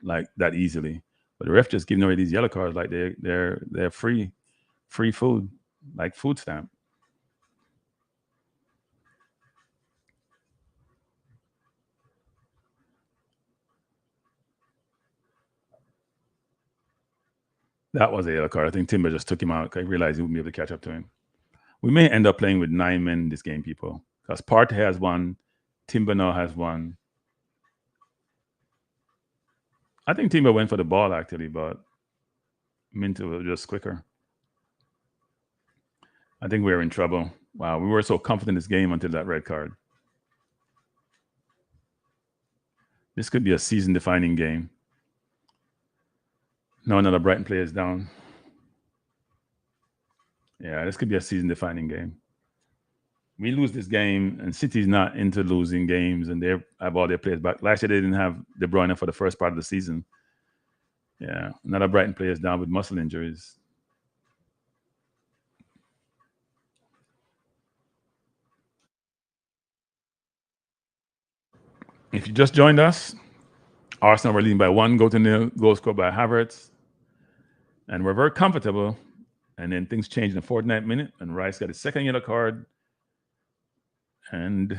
like that easily. But the ref just giving away these yellow cards like they're free food, like food stamp. That was a yellow card. I think Timber just took him out because he realized he wouldn't be able to catch up to him. We may end up playing with 9 men in this game, people. Because Partey has 1, Timber now has 1. I think Timber went for the ball actually, but Minter was just quicker. I think we were in trouble. Wow, we were so confident in this game until that red card. This could be a season-defining game. No, another Brighton player is down. Yeah, this could be a season-defining game. We lose this game, and City's not into losing games, and they have all their players back. Last year they didn't have De Bruyne for the first part of the season. Yeah, another Brighton player is down with muscle injuries. If you just joined us, Arsenal were leading by 1-0, goal scored by Havertz, and we're very comfortable. And then things changed in the 49th minute, and Rice got his second yellow card. And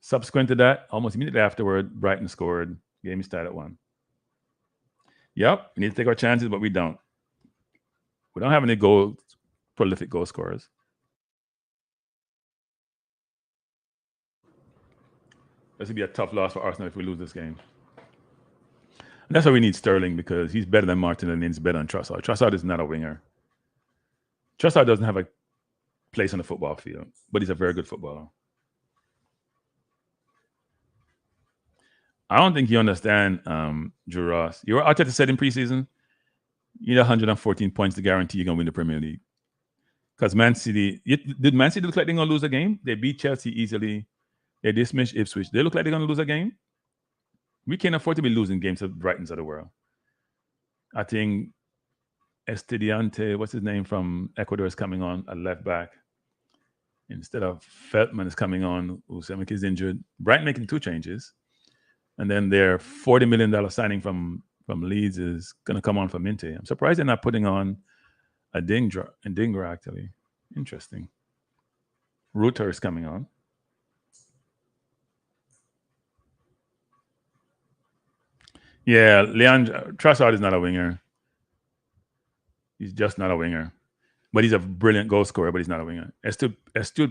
subsequent to that, almost immediately afterward, Brighton scored. Game started at 1. Yep, we need to take our chances, but we don't. We don't have any prolific goal scorers. This would be a tough loss for Arsenal if we lose this game. And that's why we need Sterling, because he's better than Martin and he's better than Trossard. Trossard is not a winger. Trossard doesn't have a place on the football field, but he's a very good footballer. I don't think you understand, Drew Ross. You were Arteta said in preseason, you need 114 points to guarantee you're going to win the Premier League. Because Man City, did Man City look like they're going to lose a game? They beat Chelsea easily. They dismissed Ipswich. They look like they're going to lose a game? We can't afford to be losing games to Brightons of the world. I think Estudiante, what's his name, from Ecuador is coming on at left back. Instead of Feldman is coming on, Usamek is injured. Brighton making 2 changes. And then their $40 million signing from Leeds is going to come on for Minte. I'm surprised they're not putting on a Dingra, actually. Interesting. Ruter is coming on. Yeah, Trossard is not a winger. He's just not a winger. But he's a brilliant goal scorer, but he's not a winger. Estupian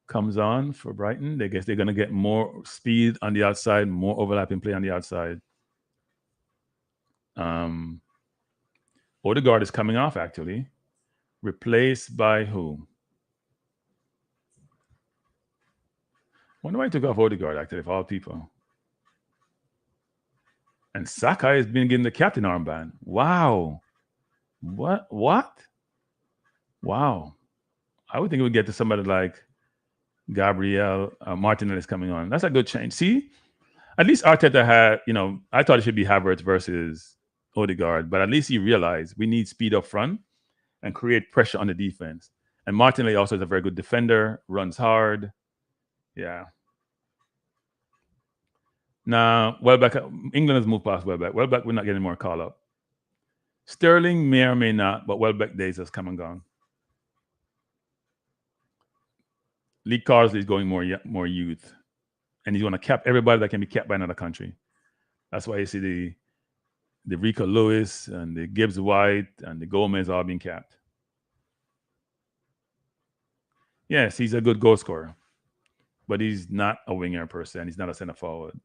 comes on for Brighton. They guess they're going to get more speed on the outside, more overlapping play on the outside. Odegaard is coming off, actually. Replaced by who? Wonder why I took off Odegaard, actually, of all people. And Saka has been getting the captain armband. Wow. What? Wow. I would think it would get to somebody like Gabriel Martinelli is coming on. That's a good change. See, at least Arteta had, I thought it should be Havertz versus Odegaard, but at least he realized we need speed up front and create pressure on the defense. And Martinelli also is a very good defender, runs hard. Yeah. Now, Welbeck, England has moved past Welbeck. Welbeck, we're not getting more call up. Sterling may or may not, but Welbeck days has come and gone. Lee Carsley is going more youth, and he's going to cap everybody that can be capped by another country. That's why you see the Rico Lewis and the Gibbs White and the Gomez all being capped. Yes, he's a good goal scorer, but he's not a winger per se, and he's not a center forward.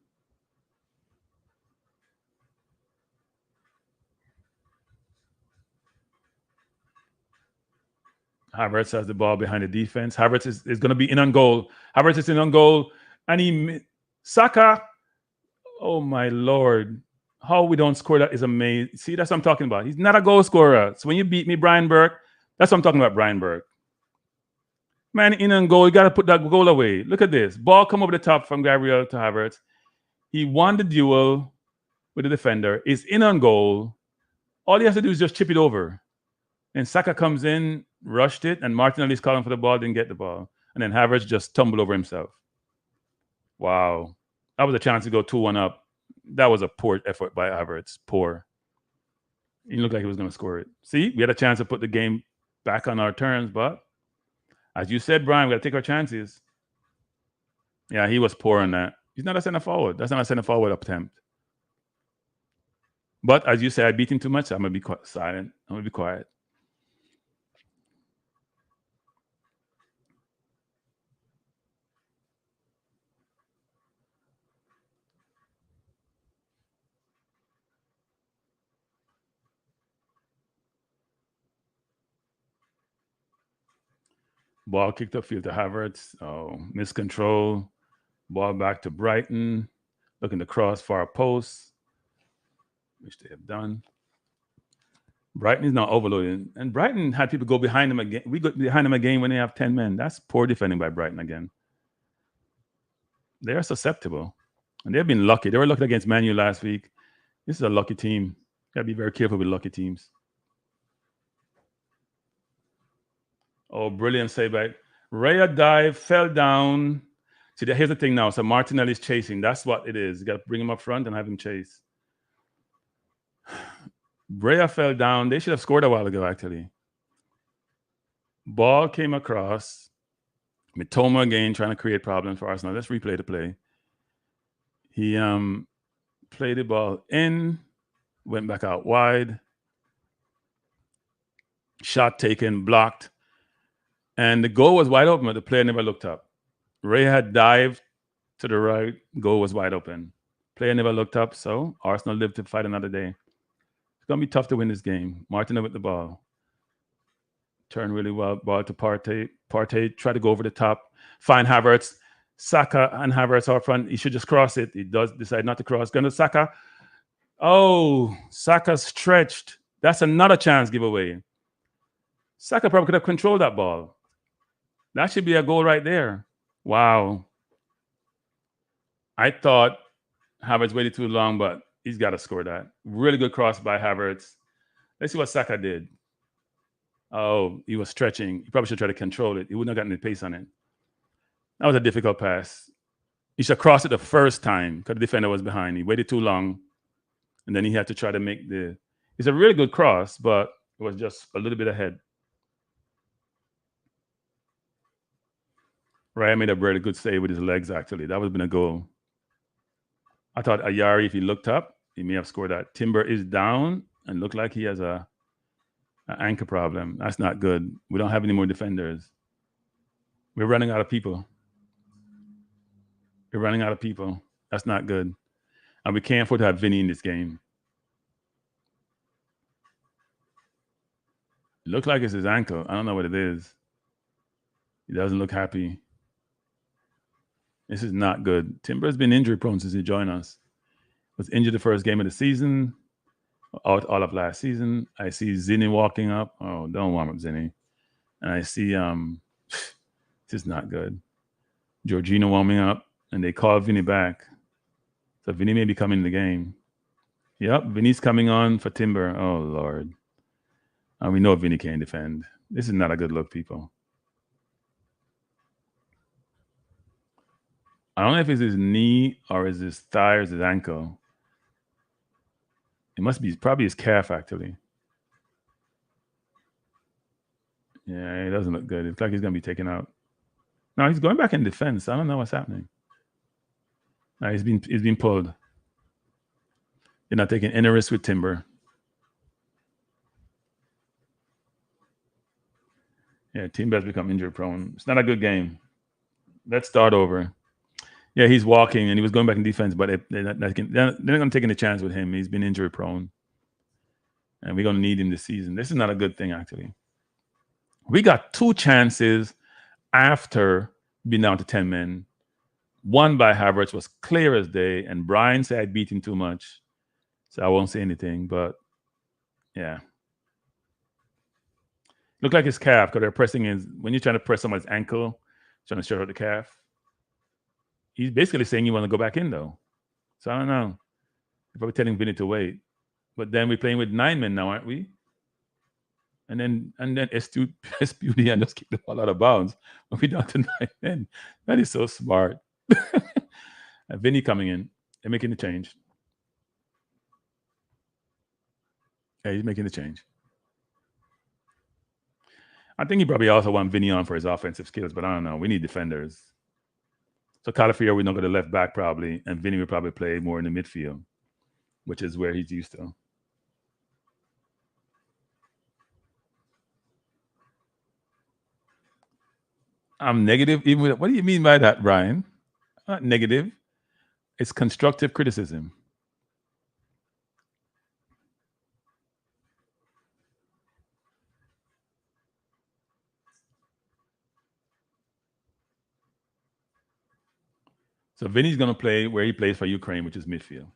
Havertz has the ball behind the defense. Havertz is going to be in on goal. Havertz is in on goal, and Saka. Oh my Lord! How we don't score that is amazing. See, that's what I'm talking about. He's not a goal scorer. So when you beat me, Brian Burke, that's what I'm talking about, Brian Burke. Man, in and goal, you got to put that goal away. Look at this. Ball come over the top from Gabriel to Havertz. He won the duel with the defender. Is in on goal. All he has to do is just chip it over. And Saka comes in, rushed it, and Martinelli's calling for the ball, didn't get the ball. And then Havertz just tumbled over himself. Wow. That was a chance to go 2-1 up. That was a poor effort by Havertz. Poor. He looked like he was going to score it. See, we had a chance to put the game back on our terms, but as you said, Brian, we got to take our chances. Yeah, he was poor on that. He's not a center forward. That's not a center forward attempt. But as you said, I beat him too much. So I'm going to be silent. I'm going to be quiet. Ball kicked upfield to Havertz. Oh, miscontrol. Ball back to Brighton. Looking to cross far post, which they have done. Brighton is now overloading. And Brighton had people go behind them again. We go behind them again when they have 10 men. That's poor defending by Brighton again. They are susceptible. And they've been lucky. They were lucky against Man U last week. This is a lucky team. Gotta be very careful with lucky teams. Oh, brilliant save by Raya dive, fell down. See, here's the thing now. So Martinelli's chasing. That's what it is. You got to bring him up front and have him chase. Raya fell down. They should have scored a while ago, actually. Ball came across. Mitoma again trying to create problems for Arsenal. Let's replay the play. He played the ball in, went back out wide. Shot taken, blocked. And the goal was wide open, but the player never looked up. Ray had dived to the right. Goal was wide open. Player never looked up, so Arsenal lived to fight another day. It's going to be tough to win this game. Martinez with the ball. Turn really well. Ball to Partey. Partey try to go over the top. Find Havertz. Saka and Havertz out front. He should just cross it. He does decide not to cross. Going to Saka. Oh, Saka stretched. That's another chance giveaway. Saka probably could have controlled that ball. That should be a goal right there. Wow. I thought Havertz waited too long, but he's got to score that. Really good cross by Havertz. Let's see what Saka did. Oh, he was stretching. He probably should try to control it. He wouldn't have gotten the pace on it. That was a difficult pass. He should cross it the first time because the defender was behind. He waited too long, and then he had to try to make the... It's a really good cross, but it was just a little bit ahead. Ryan made a really good save with his legs, actually. That would have been a goal. I thought Ayari, if he looked up, he may have scored that. Timber is down and looked like he has an anchor problem. That's not good. We don't have any more defenders. We're running out of people. We're running out of people. That's not good. And we can't afford to have Vinny in this game. It looks like it's his ankle. I don't know what it is. He doesn't look happy. This is not good. Timber's been injury prone since he joined us. Was injured the first game of the season, out all of last season. I see Zinni walking up. Oh, don't warm up Zinni. And I see this is not good. Jorginho warming up, and they call Vinny back. So Vinny may be coming in the game. Yep, Vinny's coming on for Timber. Oh, Lord. And we know Vinny can't defend. This is not a good look, people. I don't know if it's his knee or is his thigh or his ankle. It must be probably his calf, actually. Yeah, it doesn't look good. It's like he's going to be taken out. No, he's going back in defense. I don't know what's happening. No, he's been pulled. You're not taking any risk with Timber. Yeah, Timber has become injury prone. It's not a good game. Let's start over. Yeah, he's walking and he was going back in defense, but they're not going to take any chance with him. He's been injury prone. And we're going to need him this season. This is not a good thing, actually. We got 2 chances after being down to 10 men. One by Havertz was clear as day, and Brian said I beat him too much. So I won't say anything, but yeah. Looked like his calf because they're pressing his... When you're trying to press someone's ankle, trying to shut out the calf, he's basically saying you want to go back in, though. So I don't know. They're probably telling Vinny to wait. But then we're playing with 9 men now, aren't we? And then Espudian just kicked the ball out of bounds. But we're down to 9 men. That is so smart. And Vinny coming in. They're making the change. Yeah, he's making the change. I think he probably also want Vinny on for his offensive skills, but I don't know. We need defenders. So Calafiore, we don't go to left back probably, and Vinny will probably play more in the midfield, which is where he's used to. I'm negative. Even with, what do you mean by that, Brian? I'm not negative. It's constructive criticism. So Vinny's going to play where he plays for Ukraine, which is midfield,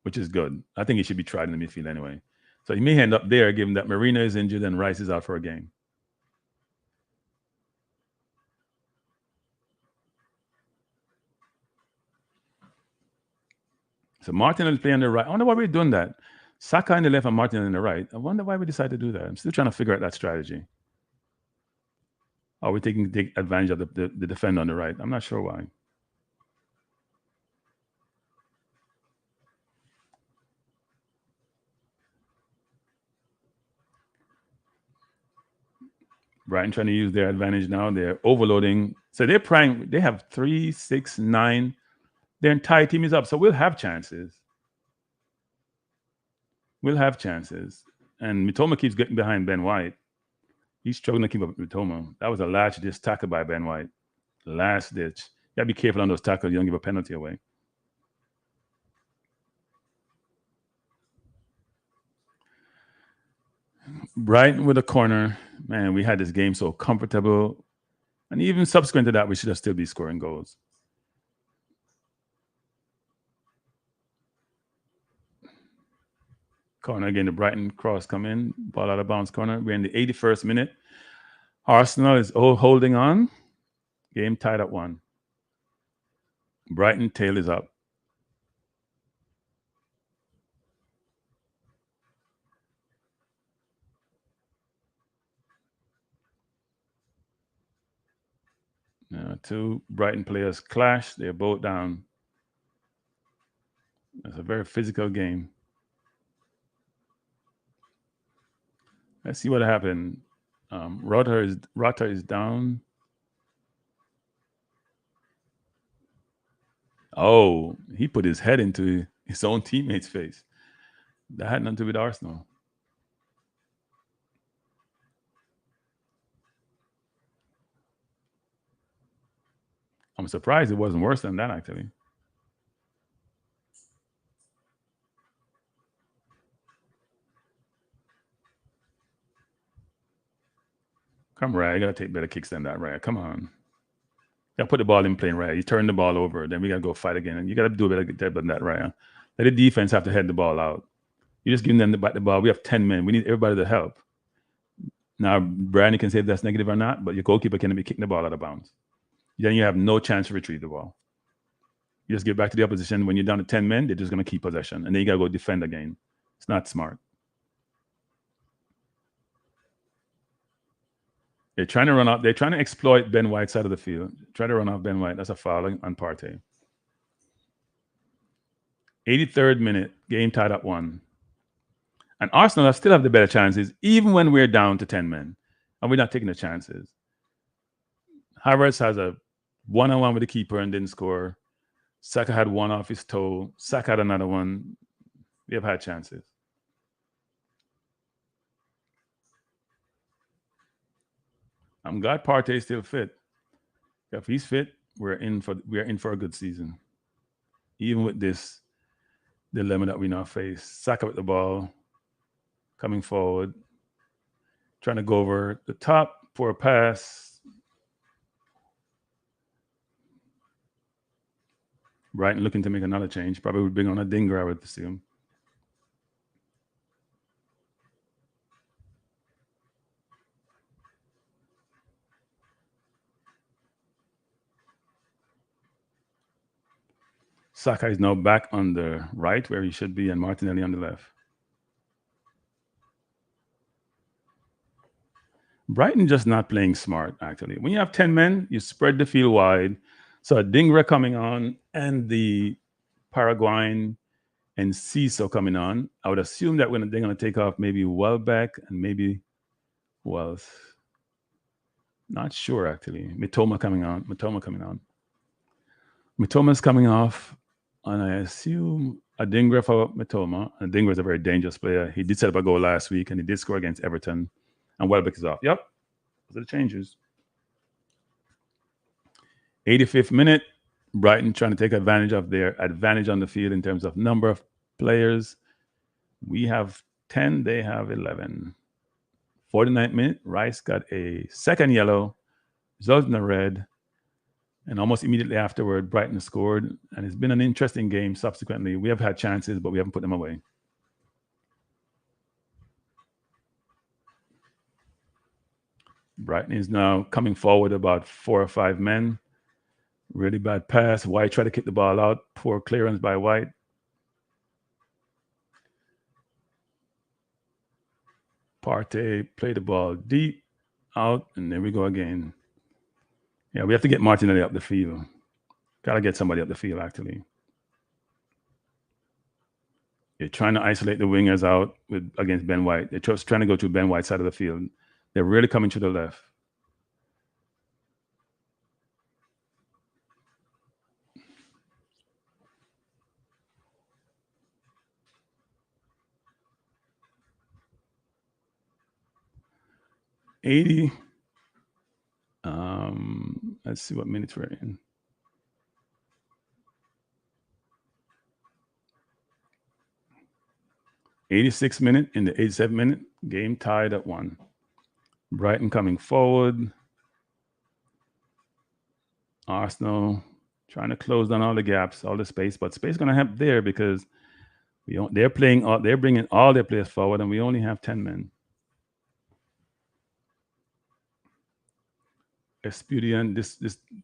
which is good. I think he should be tried in the midfield anyway. So he may end up there, given that Marina is injured and Rice is out for a game. So Martin will play on the right. I wonder why we're doing that. Saka in the left and Martin in the right. I wonder why we decided to do that. I'm still trying to figure out that strategy. Are we taking advantage of the defender on the right? I'm not sure why. Brighton trying to use their advantage now. They're overloading. So they're prime. They have 3, 6, 9. Their entire team is up. So we'll have chances. We'll have chances. And Mitoma keeps getting behind Ben White. He's struggling to keep up with Mitoma. That was a last-ditch tackle by Ben White. Last ditch. You got to be careful on those tackles. You don't give a penalty away. Brighton with a corner. Man, we had this game so comfortable. And even subsequent to that, we should have still be scoring goals. Corner again, the Brighton cross come in. Ball out of bounds corner. We're in the 81st minute. Arsenal is holding on. Game tied at 1. Brighton tail is up. Two Brighton players clash. They're both down. It's a very physical game. Let's see what happened. Rotter is down. Oh, he put his head into his own teammate's face. That had nothing to do with Arsenal. I'm surprised it wasn't worse than that, actually. Come, Raya. You got to take better kicks than that, Raya. Come on. You got to put the ball in play, Raya. You turn the ball over, then we got to go fight again. And you got to do better than that, Raya. Let the defense have to head the ball out. You're just giving them the ball. We have 10 men. We need everybody to help. Now, Brian can say if that's negative or not, but your goalkeeper can be kicking the ball out of bounds. Then you have no chance to retrieve the ball. You just get back to the opposition. When you're down to 10 men, they're just going to keep possession. And then you got to go defend again. It's not smart. They're trying to run out. They're trying to exploit Ben White's side of the field. Try to run off Ben White. That's a foul on Partey. 83rd minute, game tied at 1. And Arsenal still have the better chances, even when we're down to 10 men. And we're not taking the chances. Havertz has a one-on-one with the keeper and didn't score. Saka had one off his toe. Saka had another one. We have had chances. I'm glad Partey is still fit. If he's fit, we're in for a good season. Even with this dilemma that we now face. Saka with the ball, coming forward, trying to go over the top for a pass. Brighton looking to make another change. Probably would bring on a Dinger, I would assume. Saka is now back on the right where he should be, and Martinelli on the left. Brighton just not playing smart, actually. When you have 10 men, you spread the field wide. So Dingra coming on and the Paraguayan and Ciso coming on. I would assume that when they're going to take off maybe Welbeck and maybe who else? Not sure, actually. Mitoma coming on. Mitoma's coming off, and I assume Adingra for Mitoma. Adingra is a very dangerous player. He did set up a goal last week, and he did score against Everton. And Welbeck is off. Yep, those are the changes. 85th minute, Brighton trying to take advantage of their advantage on the field in terms of number of players. We have 10, they have 11. 49th minute, Rice got a second yellow, resulting in a red. And almost immediately afterward, Brighton scored. And it's been an interesting game subsequently. We have had chances, but we haven't put them away. Brighton is now coming forward about 4 or 5 men. Really bad pass. White tried to kick the ball out. Poor clearance by White. Partey played the ball deep out, and there we go again. Yeah, we have to get Martinelli up the field. Got to get somebody up the field, actually. They're trying to isolate the wingers out against Ben White. They're just trying to go to Ben White's side of the field. They're really coming to the left. '80. Let's see what minutes we're in. 86th minute in the 87th minute. Game tied at 1. Brighton coming forward. Arsenal trying to close down all the gaps, all the space, but space going to help there because they're bringing all their players forward, and we only have 10 men. Expedient,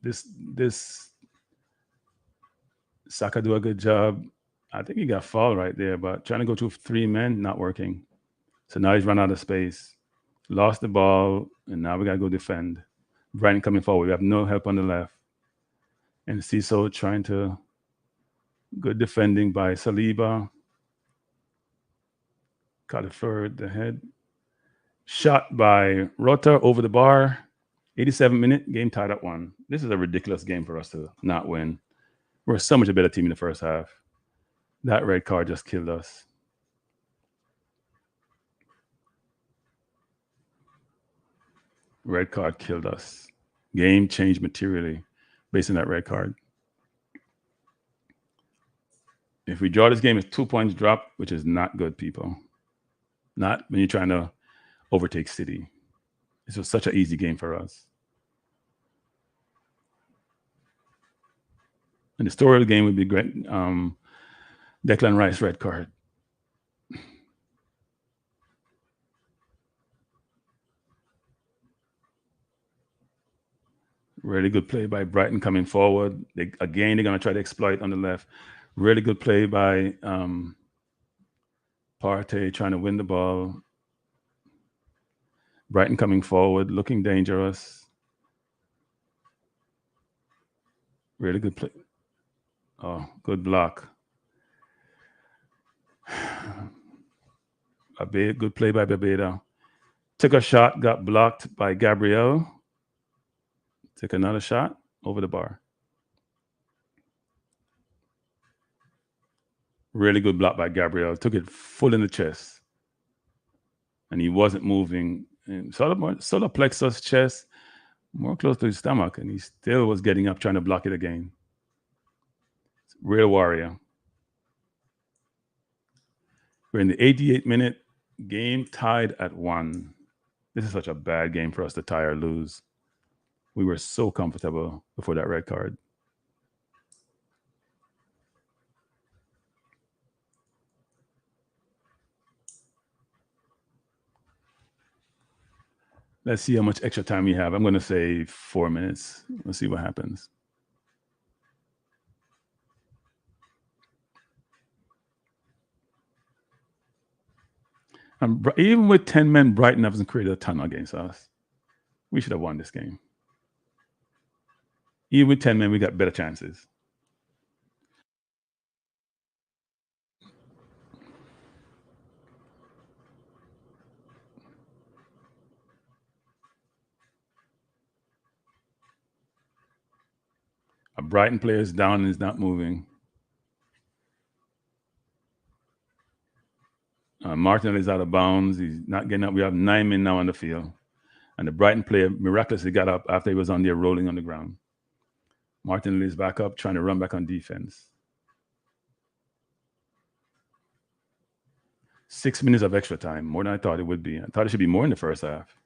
this Saka do a good job. I think he got fouled right there, but trying to go to 3 men, not working. So now he's run out of space. Lost the ball, and now we got to go defend. Brighton coming forward. We have no help on the left. And Cecil trying to... Good defending by Saliba. Got it for the head. Shot by Rota over the bar. 87th minute, game tied at 1. This is a ridiculous game for us to not win. We're so much a better team in the first half. That red card just killed us. Red card killed us. Game changed materially based on that red card. If we draw this game, it's 2 points drop, which is not good, people. Not when you're trying to overtake City. This was such an easy game for us. And the story of the game would be great. Declan Rice red card. Really good play by Brighton coming forward. They're going to try to exploit on the left. Really good play by Partey trying to win the ball. Brighton coming forward, looking dangerous. Really good play. Oh, good block. Good play by Babeda. Took a shot, got blocked by Gabriel. Took another shot over the bar. Really good block by Gabriel. Took it full in the chest. And he wasn't moving. And solar plexus chest, more close to his stomach. And he still was getting up, trying to block it again. Real warrior. We're in the 88th minute. Game tied at 1. This is such a bad game for us to tie or lose. We were so comfortable before that red card. Let's see how much extra time we have. I'm going to say 4 minutes. Let's see what happens. Even with 10 men, Brighton hasn't created a ton against us. We should have won this game. Even with 10 men, we got better chances. A Brighton player is down and is not moving. Martinelli is out of bounds. He's not getting up. We have 9 men now on the field. And the Brighton player miraculously got up after he was on there rolling on the ground. Martinelli is back up, trying to run back on defense. 6 minutes of extra time, more than I thought it would be. I thought it should be more in the first half.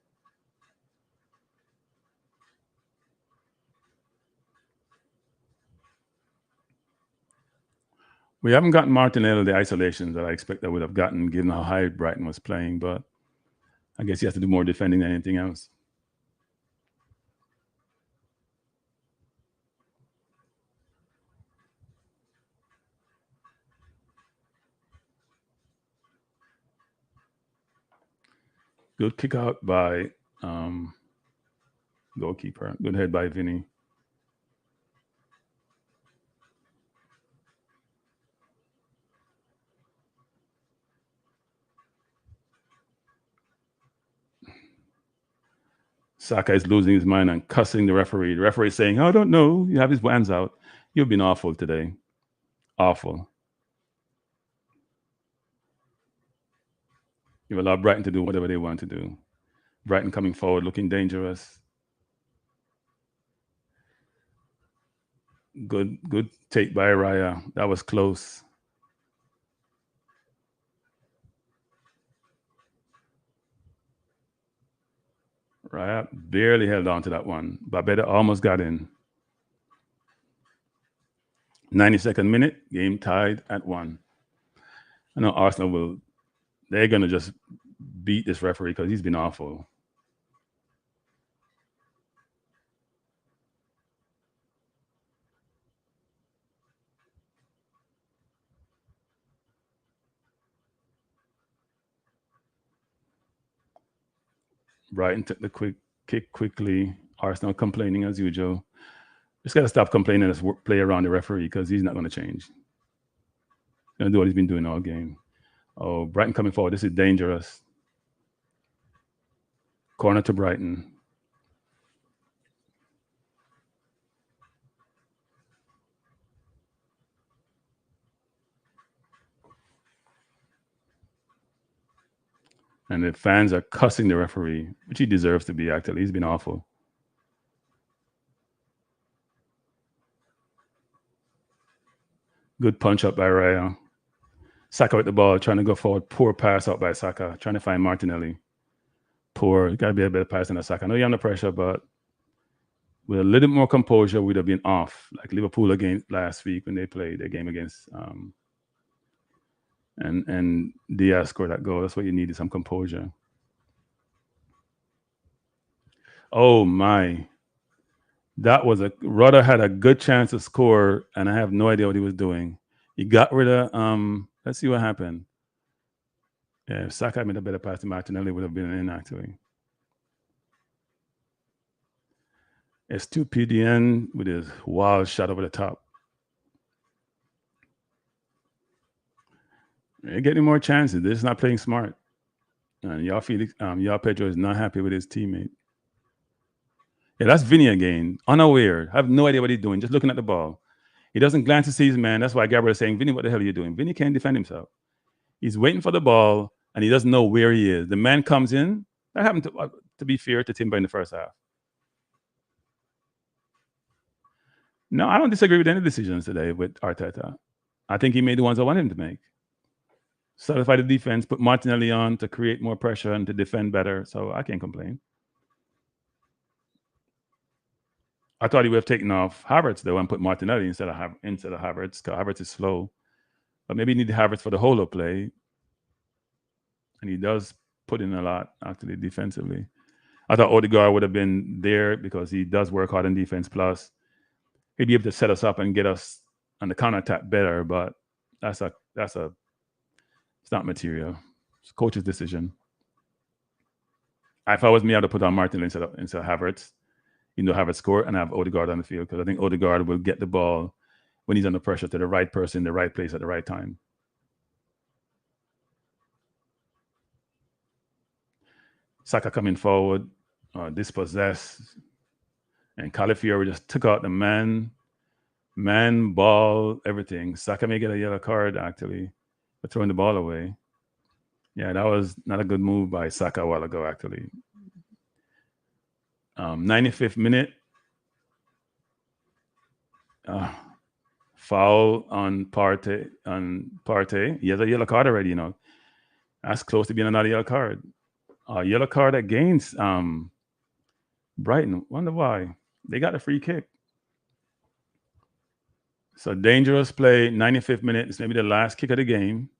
We haven't gotten Martinelli the isolations that I expect I would have gotten given how high Brighton was playing, but I guess he has to do more defending than anything else. Good kick out by goalkeeper. Good head by Vinny. Saka is losing his mind and cussing the referee. The referee is saying, "I don't know. You have his hands out. You've been awful today. Awful. You've allowed Brighton to do whatever they want to do. Brighton coming forward, looking dangerous. Good take by Raya. That was close. Raya barely held on to that one. Babetta almost got in. 92nd minute, game tied at 1. I know Arsenal will, they're going to just beat this referee because he's been awful. Brighton took the quick kick quickly. Arsenal complaining as usual. Just got to stop complaining and play around the referee because he's not going to change. He's going to do what he's been doing all game. Oh, Brighton coming forward. This is dangerous. Corner to Brighton. And the fans are cussing the referee, which he deserves to be, actually. He's been awful. Good punch up by Raya. Saka with the ball, trying to go forward. Poor pass out by Saka, trying to find Martinelli. Poor. Got to be a better pass than a Saka. I know you're under pressure, but with a little more composure, we'd have been off. Like Liverpool against last week when they played their game against and Diaz scored that goal. That's what you need, is some composure. Oh my. That was Rudder had a good chance to score, and I have no idea what he was doing. He got rid of let's see what happened. Yeah, if Saka made a better pass to Martinelli, would have been in actually. S2PDN with his wild shot over the top. They're getting more chances. They're just not playing smart. And y'all Pedro is not happy with his teammate. Yeah, that's Vinny again. Unaware. Have no idea what he's doing. Just looking at the ball. He doesn't glance to see his man. That's why Gabriel is saying, Vinny, what the hell are you doing? Vinny can't defend himself. He's waiting for the ball, and he doesn't know where he is. The man comes in. That happened to be fair to Timber in the first half. No, I don't disagree with any decisions today with Arteta. I think he made the ones I want him to make. Solidify the defense, put Martinelli on to create more pressure and to defend better. So I can't complain. I thought he would have taken off Havertz though and put Martinelli instead of Havertz, because Havertz is slow. But maybe he needs Havertz for the whole of play. And he does put in a lot actually defensively. I thought Odegaard would have been there because he does work hard in defense. Plus, he'd be able to set us up and get us on the counter attack better. But it's not material. It's coach's decision. If I was me, I'd have put on Martinelli instead of Havertz. Havertz score and have Odegaard on the field, because I think Odegaard will get the ball when he's under pressure to the right person, the right place at the right time. Saka coming forward, dispossessed, and Calafiori just took out the man, ball, everything. Saka may get a yellow card actually for throwing the ball away. Yeah, that was not a good move by Saka a while ago actually. 95th minute. Foul on Partey. He has a yellow card already, That's close to being another yellow card. Yellow card against Brighton. Wonder why. They got a free kick. So dangerous play, 95th minute. It's maybe the last kick of the game.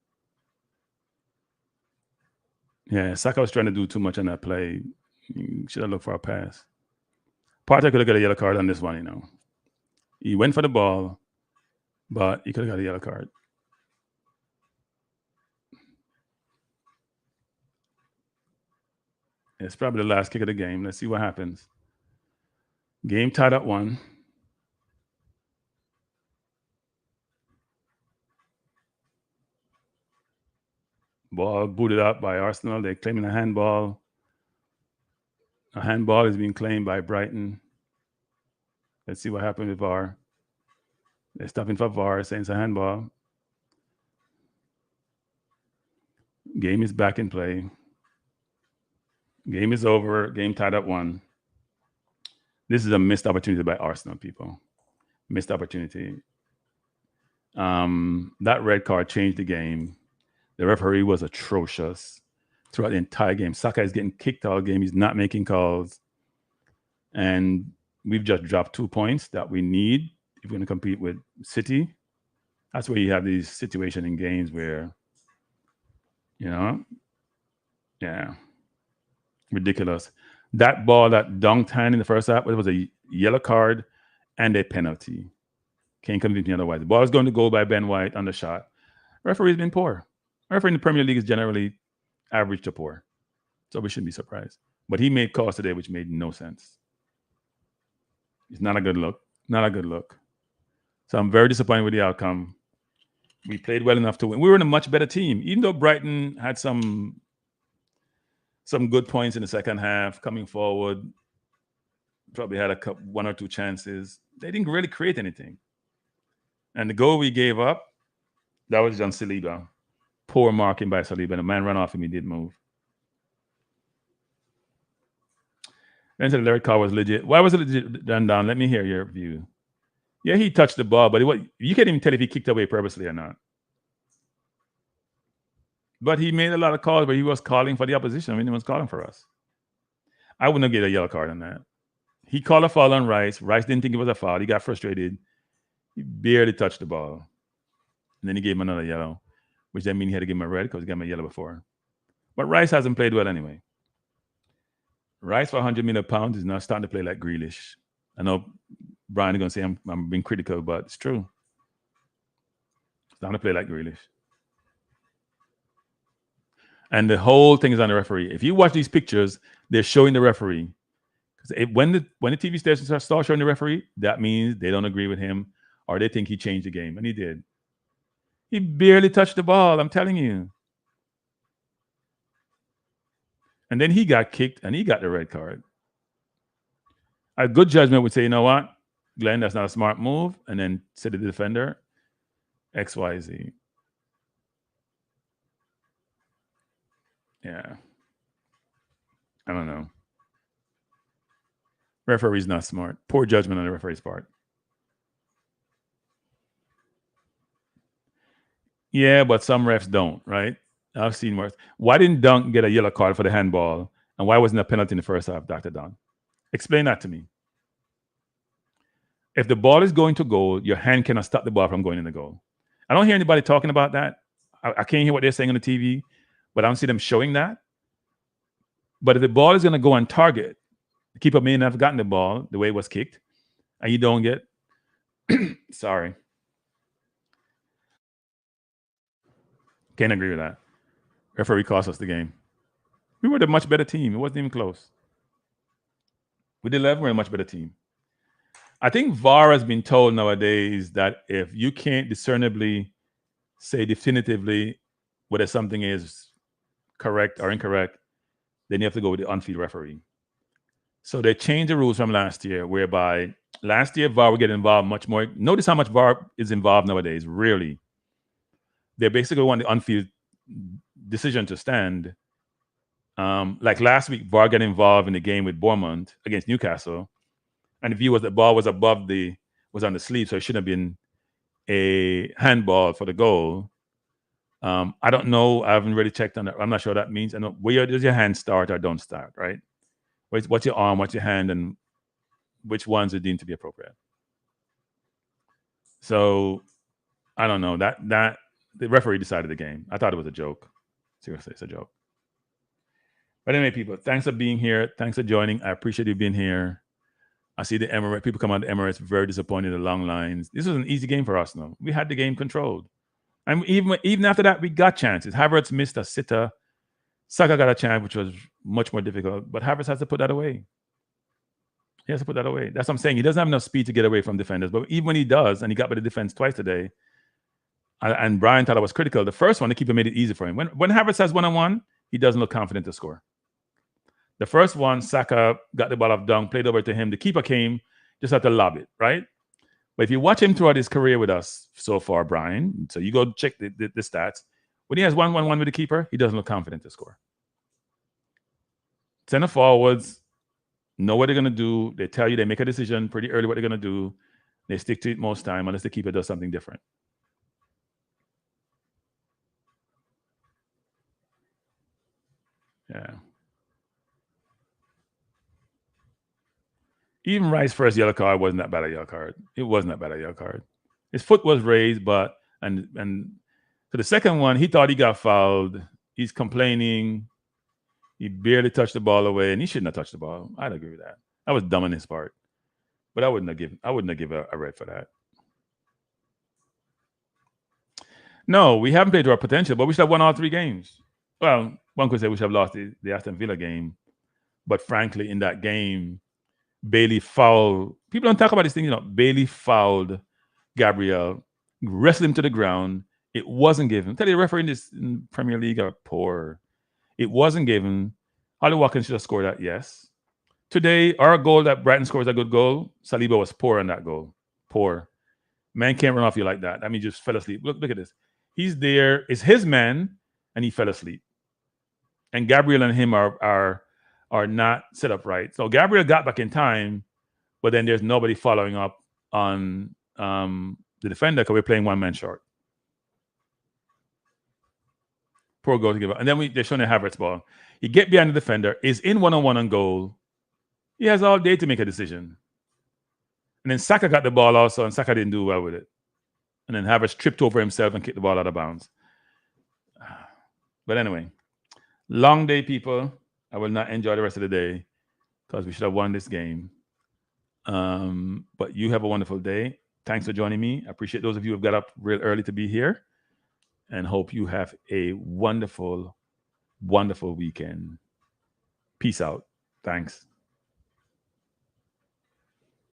Yeah, Saka was trying to do too much on that play. You should have looked for a pass. Partey could have got a yellow card on this one, you know. He went for the ball, but he could have got a yellow card. It's probably the last kick of the game. Let's see what happens. Game tied at 1. Ball booted up by Arsenal. They're claiming a handball. A handball is being claimed by Brighton. Let's see what happens with VAR. They're stopping for VAR, saying it's a handball. Game is back in play. Game is over. Game tied at 1. This is a missed opportunity by Arsenal, people. Missed opportunity. That red card changed the game. The referee was atrocious throughout the entire game. Saka is getting kicked all game. He's not making calls. And we've just dropped 2 points that we need if we're going to compete with City. That's where you have these situations in games where, you know, yeah, ridiculous. That ball that dunked hand in the first half, it was a yellow card and a penalty. Can't convince me otherwise. The ball is going to go by Ben White on the shot. Referee's been poor. Referee in the Premier League is generally average to poor. So we shouldn't be surprised. But he made calls today which made no sense. It's not a good look. Not a good look. So I'm very disappointed with the outcome. We played well enough to win. We were in a much better team. Even though Brighton had some good points in the second half coming forward, probably had one or two chances. They didn't really create anything. And the goal we gave up, that was on Saliba. Poor marking by Saliba. The man ran off him. He didn't move. Then said the red card was legit. Why was it legit done down? Let me hear your view. Yeah, he touched the ball, but you can't even tell if he kicked away purposely or not. But he made a lot of calls where he was calling for the opposition when he was calling for us. I wouldn't have given a yellow card on that. He called a foul on Rice. Rice didn't think it was a foul. He got frustrated. He barely touched the ball. And then he gave him another yellow, which then means he had to give him a red because he got him a yellow before. But Rice hasn't played well anyway. Rice for £100 million is now starting to play like Grealish. I know Brian is going to say I'm being critical, but it's true. Starting to play like Grealish. And the whole thing is on the referee. If you watch these pictures, they're showing the referee. When the TV stations start showing the referee, that means they don't agree with him or they think he changed the game. And he did. He barely touched the ball, I'm telling you. And then he got kicked and he got the red card. A good judgment would say, you know what, Glenn, that's not a smart move. And then say to the defender, XYZ. Yeah. I don't know. Referee's not smart. Poor judgment on the referee's part. Yeah, but some refs don't, right? I've seen worse. Why didn't Dunk get a yellow card for the handball? And why wasn't a penalty in the first half, Dr. Don? Explain that to me. If the ball is going to goal, your hand cannot stop the ball from going in the goal. I don't hear anybody talking about that. I can't hear what they're saying on the TV, but I don't see them showing that. But if the ball is going to go on target, the keeper may not have gotten the ball the way it was kicked, and you don't get sorry. Can't agree with that. Referee cost us the game. We were the much better team. It wasn't even close. With 11, we're a much better team. I think VAR has been told nowadays that if you can't discernibly say definitively whether something is correct or incorrect, then you have to go with the on-field referee. So they changed the rules from last year, whereby last year VAR would get involved much more. Notice how much VAR is involved nowadays, really. They basically want the on-field decision to stand. Like last week, VAR got involved in the game with Bournemouth against Newcastle. And the view was the ball was was on the sleeve, so it shouldn't have been a handball for the goal. I don't know. I haven't really checked on that. I'm not sure what that means. I know where does your hand start or don't start, right? What's your arm, what's your hand, and which ones are deemed to be appropriate. So I don't know that the referee decided the game. I thought it was a joke. Seriously, it's a joke. But anyway, people, thanks for being here. Thanks for joining. I appreciate you being here. I see the Emirates people come out the Emirates very disappointed. The long lines. This was an easy game for Arsenal. We had the game controlled, and even after that, we got chances. Havertz missed a sitter. Saka got a chance, which was much more difficult. But Havertz has to put that away. He has to put that away. That's what I'm saying. He doesn't have enough speed to get away from defenders. But even when he does, and he got by the defense twice today, and Brian thought I was critical. The first one, the keeper made it easy for him. When Havertz has one-on-one, he doesn't look confident to score. The first one, Saka got the ball off Dunk, played over to him. The keeper came, just had to lob it, right? But if you watch him throughout his career with us so far, Brian, so you go check the stats. When he has 1-1-1 with the keeper, he doesn't look confident to score. Center forwards know what they're going to do. They tell you, they make a decision pretty early what they're going to do. They stick to it most time unless the keeper does something different. Yeah. Even Rice's first yellow card wasn't that bad a yellow card. It wasn't that bad a yellow card. His foot was raised, but and for the second one, he thought he got fouled. He's complaining. He barely touched the ball away, and he shouldn't have touched the ball. I'd agree with that. That was dumb on his part. But I wouldn't have given a red for that. No, we haven't played to our potential, but we should have won all 3 games. Well, one could say we should have lost the Aston Villa game. But frankly, in that game, Bailey fouled. People don't talk about this thing, Bailey fouled Gabriel, wrestled him to the ground. It wasn't given. Tell you, the referee in Premier League are poor. It wasn't given. Ollie Watkins should have scored that, yes. Today, our goal that Brighton scores a good goal, Saliba was poor on that goal. Poor. Man can't run off you like that. I mean, just fell asleep. Look at this. He's there. It's his man, and he fell asleep. And Gabriel and him are not set up right. So Gabriel got back in time, but then there's nobody following up on the defender because we're playing one man short. Poor goalkeeper. And then they're showing a Havertz ball. You get behind the defender, is in one-on-one on goal. He has all day to make a decision. And then Saka got the ball also, and Saka didn't do well with it. And then Havertz tripped over himself and kicked the ball out of bounds. But anyway, long day, people. I will not enjoy the rest of the day because we should have won this game. But you have a wonderful day. Thanks for joining me. I appreciate those of you who have got up real early to be here, and hope you have a wonderful, wonderful weekend. Peace out. Thanks.